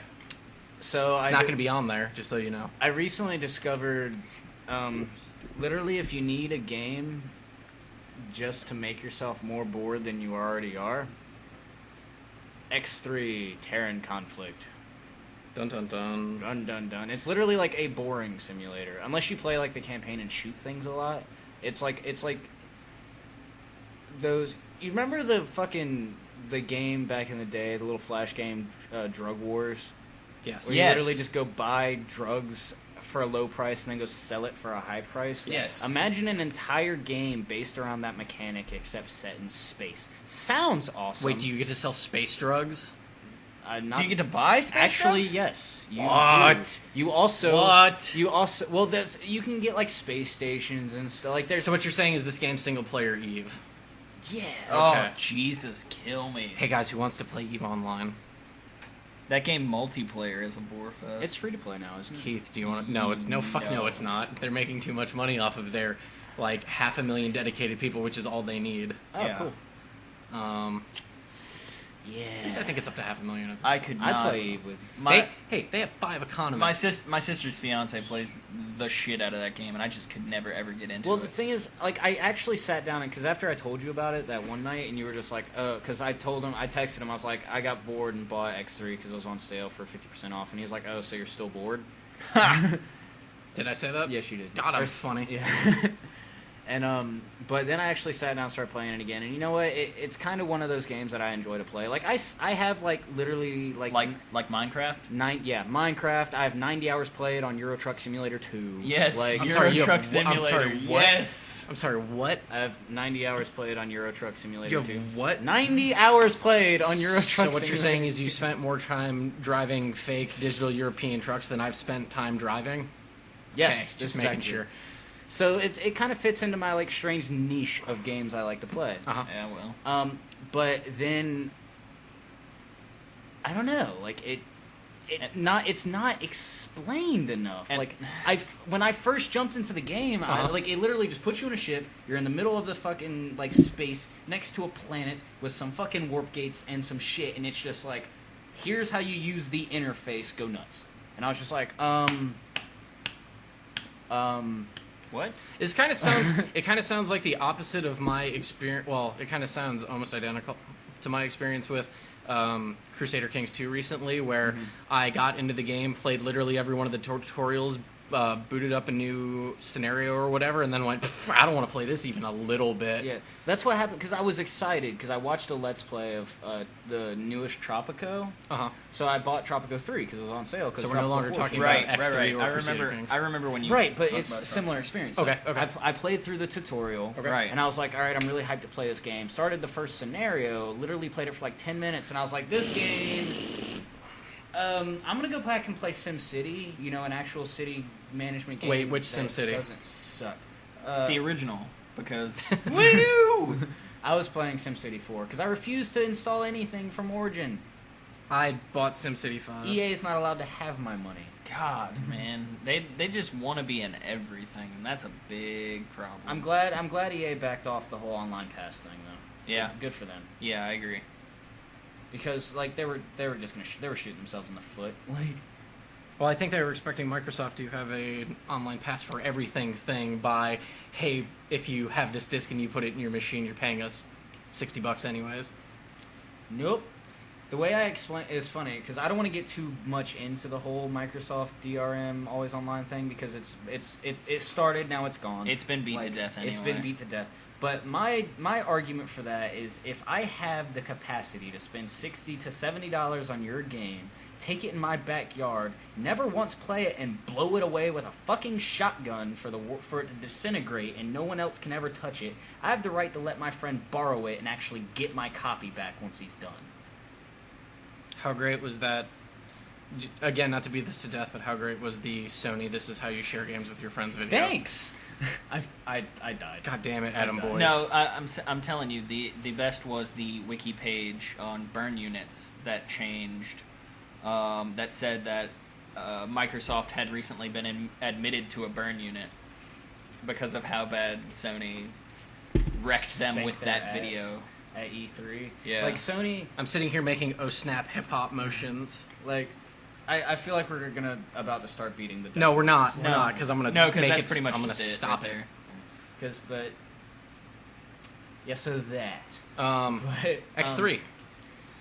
So It's not going to be on there, just so you know. I recently discovered, literally, if you need a game just to make yourself more bored than you already are, X3 Terran Conflict. Dun dun dun. Dun dun dun. It's literally like a boring simulator. Unless you play like the campaign and shoot things a lot. It's like those. You remember the game back in the day, the little flash game, Drug Wars, Yes. where Yes. you literally just go buy drugs for a low price and then go sell it for a high price. Yes. Imagine an entire game based around that mechanic, except set in space. Sounds awesome. Wait, do you get to sell space drugs? Not, Do you get to buy space Actually, drugs? yes. You What? do. You also What? You also well, you can get like space stations and stuff. Like there's So what you're saying is this game's single player Eve. yeah. Okay. Oh, Jesus, kill me. Hey guys, who wants to play Eve online? That game multiplayer is a bore fest. It's free to play now, isn't it? Keith, do you want to? No, it's no. Fuck no, No. it's not. They're making too much money off of their like 500,000 dedicated people, which is all they need. Oh, Yeah. cool. Um, Yeah. at least I think it's up to 500,000 at this I point. could I not. play Eve with you. My Hey, they have 5 economists. my sister's fiance plays the shit out of that game, and I just could never ever get into Well, it. the thing is, like, I actually sat down and because after I told you about it that one night, and you were just like, because I told him, I texted him, I was like, I got bored and bought X3 because it was on sale for 50% off, and he's like, oh, so you're still bored? Did I say that? Yes, you did. God, I'm Or- funny. Yeah. And but then I actually sat down and started playing it again, and you know what? It's kind of one of those games that I enjoy to play. Like I have like literally like Minecraft. Minecraft. I have 90 hours played on Euro Truck Simulator 2. Yes, like I'm Euro sorry, you have- Truck I'm Simulator. sorry, what? Yes. I'm sorry, what? I have 90 hours played on Euro Truck Simulator You have 2. what? 90 hours played on Euro Truck So what Simulator. you're saying is you spent more time driving fake digital European trucks than I've spent time driving? Yes, Okay, this just is making accurate. sure. So it kind of fits into my like strange niche of games I like to play. Uh-huh. Yeah, well. But then I don't know, like it's not explained enough. And- Like when I first jumped into the game, Uh-huh. like it literally just puts you in a ship. You're in the middle of the fucking like space next to a planet with some fucking warp gates and some shit, and it's just like, here's how you use the interface. Go nuts. And I was just like, What? It kind of sounds like the opposite of my experience. Well, it kind of sounds almost identical to my experience with Crusader Kings 2 recently, where I got into the game, played literally every one of the tutorials, booted up a new scenario or whatever, and then went, I don't want to play this even a little bit. Yeah, that's what happened, because I was excited, because I watched a Let's Play of the newest Tropico. Uh-huh. So I bought Tropico 3, because it was on sale. So we're no longer talking Right, about right, X3 right. or Crusader Kings. I remember when you Right, but talked it's about a it. similar experience. Okay, okay. I played through the tutorial, Okay. Right. and I was like, all right, I'm really hyped to play this game. Started the first scenario, literally played it for like 10 minutes, and I was like, this game... I'm going to go back and play SimCity, an actual city management game. Wait, which that SimCity? Doesn't suck. The original, because Woo! I was playing SimCity 4, because I refused to install anything from Origin. I bought SimCity 5. EA is not allowed to have my money. God, man, they just want to be in everything, and that's a big problem. I'm glad EA backed off the whole online pass thing, though. Yeah, Good for them. yeah, I agree. Because like they were just gonna they were shooting themselves in the foot. Like, Well, I think they were expecting Microsoft to have an online pass for everything thing by, hey, if you have this disc and you put it in your machine, you're paying us $60 anyways. nope. The way I explain is funny because I don't want to get too much into the whole Microsoft DRM always online thing because it started, now it's gone. It's been beat to death anyway. It's been beat to death. But my argument for that is if I have the capacity to spend $60 to $70 on your game, take it in my backyard, never once play it, and blow it away with a fucking shotgun for it to disintegrate and no one else can ever touch it, I have the right to let my friend borrow it and actually get my copy back once he's done. How great was that? Again, not to beat this to death, but how great was the Sony "This is how you share games with your friends" video? Thanks. I died. God damn it, Adam Boyce. No, I'm telling you, the best was the wiki page on burn units that changed. That said that Microsoft had recently been admitted to a burn unit because of how bad Sony wrecked them Spanked with their that ass video. at E3. Yeah. Like Sony, I'm sitting here making oh snap hip hop motions. like I feel like we're about to start beating the dead No, we're not. We're No. not because I'm gonna No, because make that's it. pretty much I'm gonna just it stop right it. there. But yeah, so that. But X3.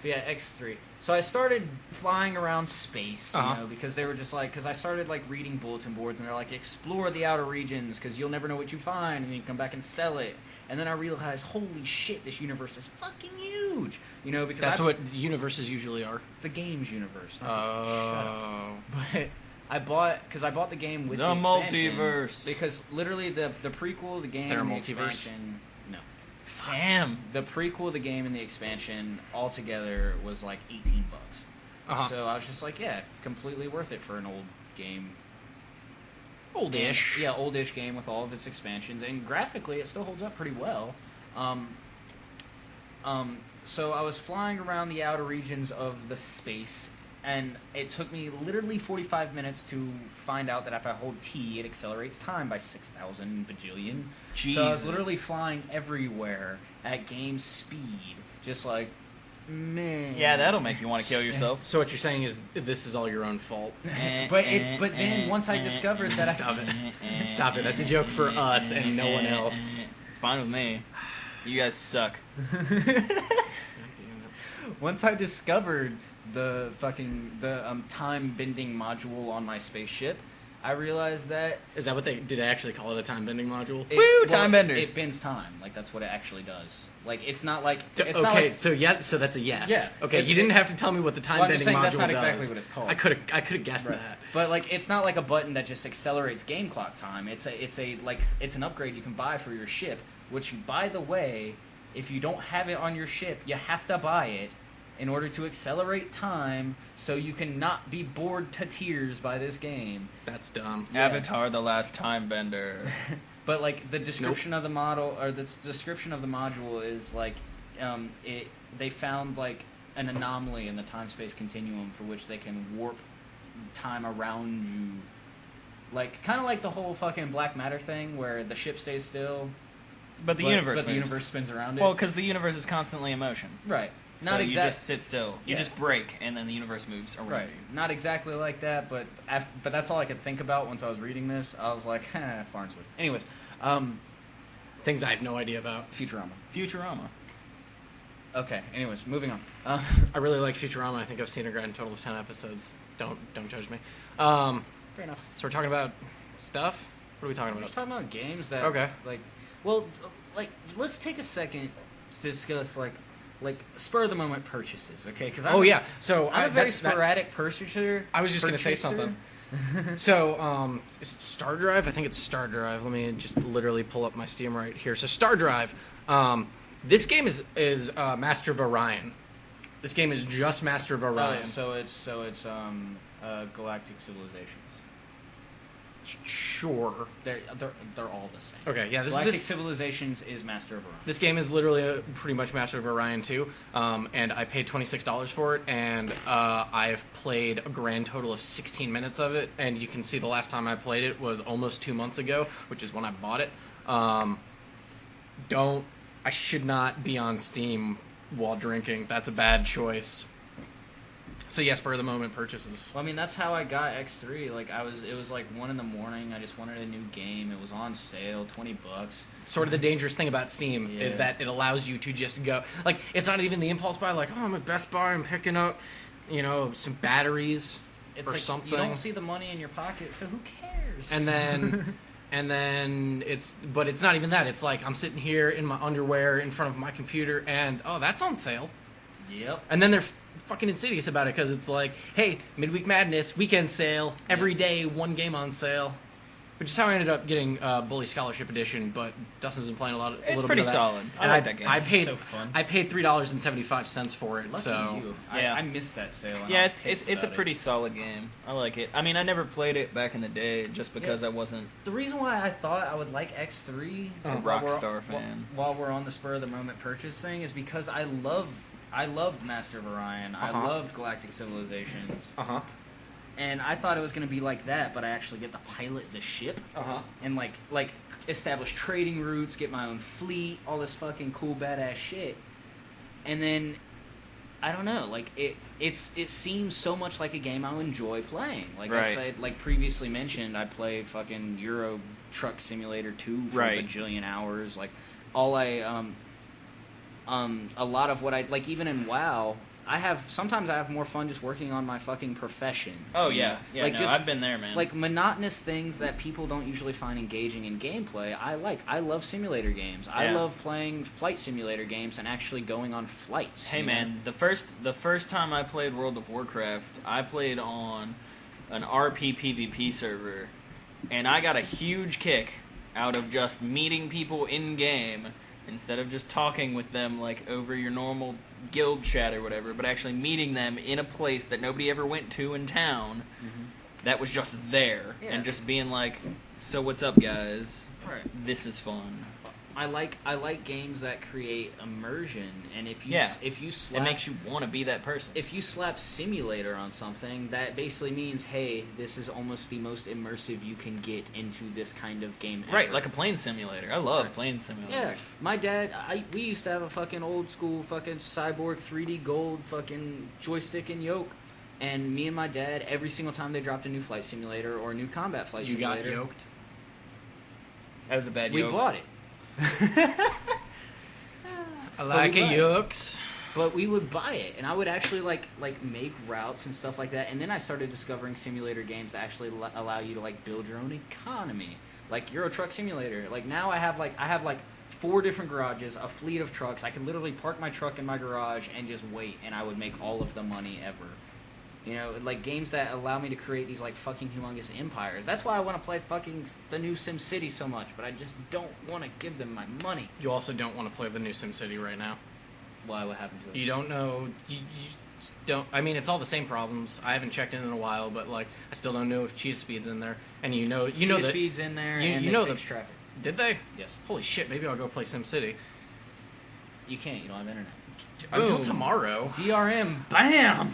Yeah, X3. So I started flying around space, Uh-huh. because they were just like, because I started like reading bulletin boards, and they're like, explore the outer regions, because you'll never know what you find, and you come back and sell it. And then I realized, holy shit, this universe is fucking huge, because That's what universes usually are. the game's universe. Not shut up. Oh. But I bought the game with The the expansion, multiverse. because literally the prequel, the game, there a and the multiverse? expansion. No. Damn. The prequel, the game, and the expansion all together was like $18. Uh-huh. So I was just like, yeah, completely worth it for an old game. Oldish. And, yeah, oldish game with all of its expansions, and graphically it still holds up pretty well. So I was flying around the outer regions of the space, and it took me literally 45 minutes to find out that if I hold T, it accelerates time by 6,000 bajillion. So I was Jesus. literally flying everywhere at game speed, just like, man. Yeah, that'll make you want to kill yourself. So what you're saying is this is all your own fault. But then once I discovered that Stop it. Stop it. That's a joke for us and no one else. It's fine with me. You guys suck. God damn it. Once I discovered the time bending module on my spaceship, I realized that Is that what did they actually call it, a time bending module? Woo, time bender. It bends time. Like that's what it actually does. Like it's not like Okay, not like, so that's a yes. Yeah, Okay, it's- you didn't have to tell me what the time Well, I'm just bending saying module that's not does. exactly what it's called. I could have guessed Right. that. But like it's not like a button that just accelerates game clock time. It's an upgrade you can buy for your ship, which by the way, if you don't have it on your ship, you have to buy it in order to accelerate time so you can not be bored to tears by this game. That's dumb. Yeah. Avatar: The Last Time Bender. But like the description of the model or the description of the module is like they found like an anomaly in the time-space continuum for which they can warp time around you. Like kind of like the whole fucking Black Matter thing where the ship stays still But the universe but the moves. universe spins around it. Well, because the universe is constantly in motion. right. So Not you exactly. just sit still. You Yeah. just break, and then the universe moves around Right. you. Not exactly like that, but that's all I could think about once I was reading this. I was like, Farnsworth. Anyways, Things I have no idea about. Futurama. Futurama. Okay. Anyways, moving on. I really like Futurama. I think I've seen a grand total of 10 episodes. Don't judge me. Fair enough. So we're talking about stuff. What are we talking We're about? just talking about games that, Okay. let's take a second to discuss like spur of the moment purchases, okay? Because Oh yeah. So I'm a very that's- that- sporadic purchaser. I was just going to say something. So, is it Star Drive? I think it's Star Drive. Let me just literally pull up my Steam right here. So, Star Drive. This game is Master of Orion. This game is just Master of Orion. Oh, so it's Galactic Civilizations. Sure. They're all the same. Okay. Yeah. Galactic This Civilizations is Master of Orion. This game is literally pretty much Master of Orion 2, and I paid $26 for it, and I've played a grand total of 16 minutes of it, and you can see the last time I played it was almost 2 months ago, which is when I bought it. I should not be on Steam while drinking. That's a bad choice. So yes, spur of the moment purchases. Well, I mean, that's how I got X3. Like, it was like 1 a.m. I just wanted a new game. It was on sale, $20. Sort of the dangerous thing about Steam is Yeah. that it allows you to just go, like, it's not even the impulse buy, like, oh, I'm at Best Buy, I'm picking up, some batteries It's or like something. you don't see the money in your pocket, so who cares? And then but it's not even that. It's like I'm sitting here in my underwear in front of my computer, and oh, that's on sale. Yep. And then they're fucking insidious about it because it's like, hey, Midweek Madness weekend sale, every day 1 game on sale, which is how I ended up getting Bully Scholarship Edition. But Dustin's been playing a It's little pretty bit of that. solid. I And like that game. I paid so fun. I paid $3.75 for it. Lucky so you. Yeah. I missed that sale. and I Yeah, was it's pissed it's a about it. pretty solid game. I like it. I mean, I never played it back in the day just because I wasn't The reason why I thought I would like X3 a while we're- Rockstar fan. while we're on the spur of the moment purchase thing is because I loved Master of Orion. I Uh-huh. loved Galactic Civilizations. Uh-huh. And I thought it was going to be like that, but I actually get to pilot the ship Uh-huh. and like establish trading routes, get my own fleet, all this fucking cool badass shit. And then I don't know, like it seems so much like a game I'll enjoy playing. Like I Right. said, like previously mentioned, I played fucking Euro Truck Simulator 2 for Right. a bajillion hours. Like all a lot of what I like, even in WoW, sometimes I have more fun just working on my fucking profession. Oh you yeah, know? yeah. Like no, just I've been there, man. like monotonous things that people don't usually find engaging in gameplay. I love simulator games. I Yeah. love playing flight simulator games and actually going on flights. Hey you know? man, the first time I played World of Warcraft, I played on an RP PvP server, and I got a huge kick out of just meeting people in game instead of just talking with them like over your normal guild chat or whatever, but actually meeting them in a place that nobody ever went to in town. That was just there, Yeah. and just being like, "So what's up, guys? Right. This is fun." I like games that create immersion, and if you Yeah. if you It slap makes you want to be that person. if you slap simulator on something, that basically means, hey, this is almost the most immersive you can get into this kind of game ever. Right, like a plane simulator. I love Right. plane simulators. Yeah, my dad, we used to have a fucking old school fucking Cyborg 3D gold fucking joystick and yoke, and me and my dad, every single time they dropped a new flight simulator or a new combat flight You got simulator, yoked. That was a bad we yoke. bought it. I like we a like- yokes. But we would buy it, and I would actually like make routes and stuff like that. And then I started discovering simulator games that actually allow you to like build your own economy, like Euro Truck Simulator. Like now I have like 4 different garages, a fleet of trucks. I could literally park my truck in my garage and just wait, and I would make all of the money ever. You know, like games that allow me to create these like fucking humongous empires. That's why I want to play fucking the new SimCity so much, but I just don't want to give them my money. You also don't want to play the new SimCity right now. Why? What happened to it? You don't know. You just don't. I mean, it's all the same problems. I haven't checked in a while, but like, I still don't know if Cheetah Speed's in there. And you know Cheetah that. Speed's in there, you- and you they know fixed traffic. Did they? Yes. Holy shit! Maybe I'll go play SimCity You can't. You don't have internet. until Boom. tomorrow. DRM. Bam.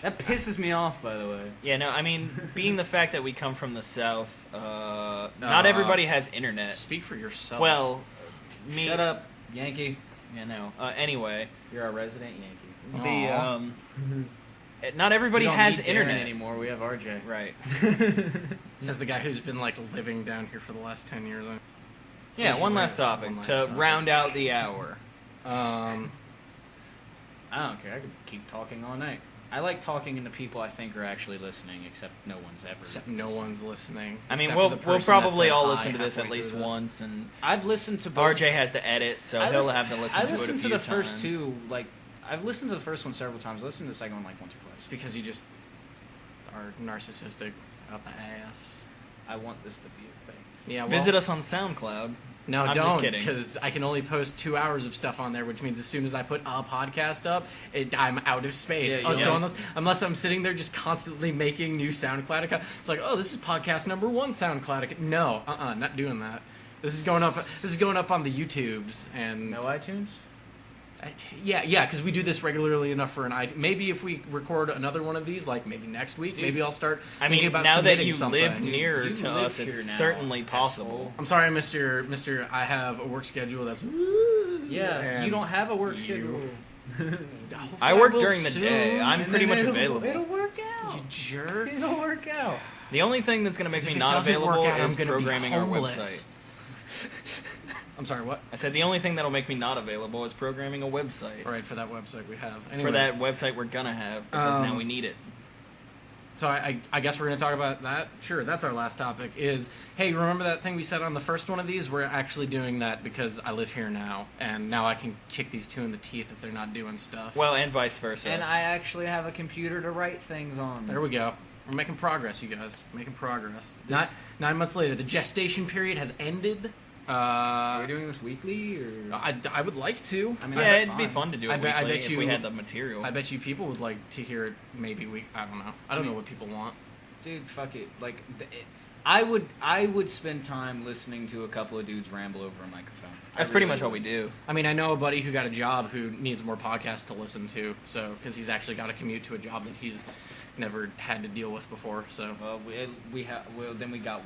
That pisses me off, by the way. Yeah, no, I mean, being the fact that we come from the South, not everybody has internet. Speak for yourself. Well, me. Shut up, Yankee. Yeah, no. Anyway, You're our resident Yankee. the Aw. not everybody We don't has need Darren internet anymore. We have RJ. Right. Says the guy who's been like living down here for the last 10 years. Yeah. should One write last topic one last to topic. round out the hour. I don't care. I could keep talking all night. I like talking to people I think are actually listening, except no one's ever. Except no one's listening. I mean, except we'll for the we'll person that probably said all hi listen to this at halfway least through this. once, and I've listened to both. RJ has to edit, so I he'll listen- have to listen I to it a listened few to the times. first two, like I've listened to the first one several times. I listened to the second one like once or It's twice. because you just are narcissistic out the ass. I want this to be a thing. Yeah, well, Visit us on SoundCloud. No, I'm just don't, kidding. because I can only post 2 hours of stuff on there, which means as soon as I put a podcast up, I'm out of space. Yeah, So yeah. unless I'm sitting there just constantly making new SoundCloud accounts, it's like, oh, this is podcast number 1 SoundCloud account. No, not doing that. This is going up. This is going up on the YouTubes and No iTunes. yeah, because we do this regularly enough for an iTunes. Maybe if we record another one of these, like maybe next week, Dude, maybe I'll start. I thinking mean, about now that submitting you something. live nearer You to live us, it's here now, certainly asshole. possible. I'm sorry, Mister. I have a work schedule that's. Yeah, and you don't have a work you- schedule. I work will during the soon, day. I'm And pretty then much it'll- available. It'll work out. You jerk. It'll work out. The only thing that's going to make 'Cause me if it not doesn't available work out, is I'm gonna programming be our homeless. website. I'm sorry. What? I said the only thing that'll make me not available is programming a website. All right, for that website we have. For Anyways, that website we're gonna have, because now Um, we need it. So I guess we're going to talk about that. Sure, that's our last topic. Is hey, remember that thing we said on the first one of these? We're actually doing that because I live here now, and now I can kick these two in the teeth if they're not doing stuff. Well, and vice versa. And I actually have a computer to write things on. There we go. We're making progress, you guys. Making progress. This- 9 months later, the gestation period has ended. Are we doing this weekly or? I would like to. I mean, yeah, that's it'd be fine. fun to do I it bet- I weekly bet if you- we had the material. I bet you people would like to hear it maybe week. I don't know. I don't know what people want. Dude, fuck it. Like, I would spend time listening to a couple of dudes ramble over a microphone. That's pretty much what we do. I mean, I know a buddy who got a job who needs more podcasts to listen to, so because he's actually got to commute to a job that he's never had to deal with before. So Well, then we got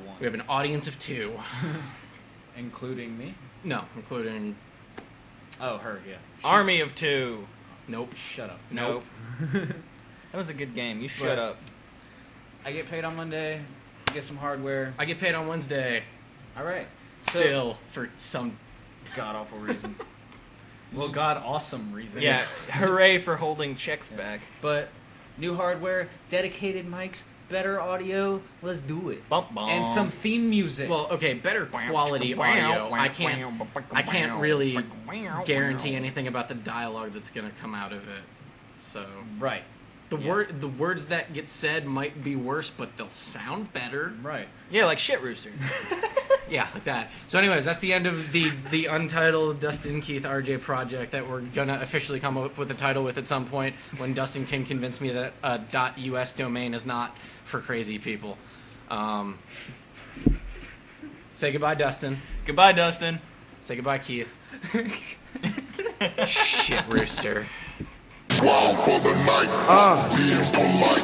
one, we have an audience of 2. including me. No, including Oh, her, yeah. Army of 2. nope. Shut up. Nope. That was a good game. You shut But- up. I get paid on Monday. Get some hardware. I get paid on Wednesday. All right. Still, for some. God awful reason. Well, God awesome reason. Yeah, hooray for holding checks back. But new hardware, dedicated mics, better audio. Let's do it. Bump bump. And some theme music. Well, okay, better quality audio. I can't really guarantee anything about the dialogue that's going to come out of it. So right. the Yeah. the words that get said might be worse, but they'll sound better. Right. Yeah, like shit rooster. Yeah, like that. So, anyways, that's the end of the untitled Dustin Keith RJ project that we're gonna officially come up with a title with at some point when Dustin can convince me that a .us domain is not for crazy people. Say goodbye, Dustin. Goodbye, Dustin. Say goodbye, Keith. Shit rooster. Wow for the night, being polite.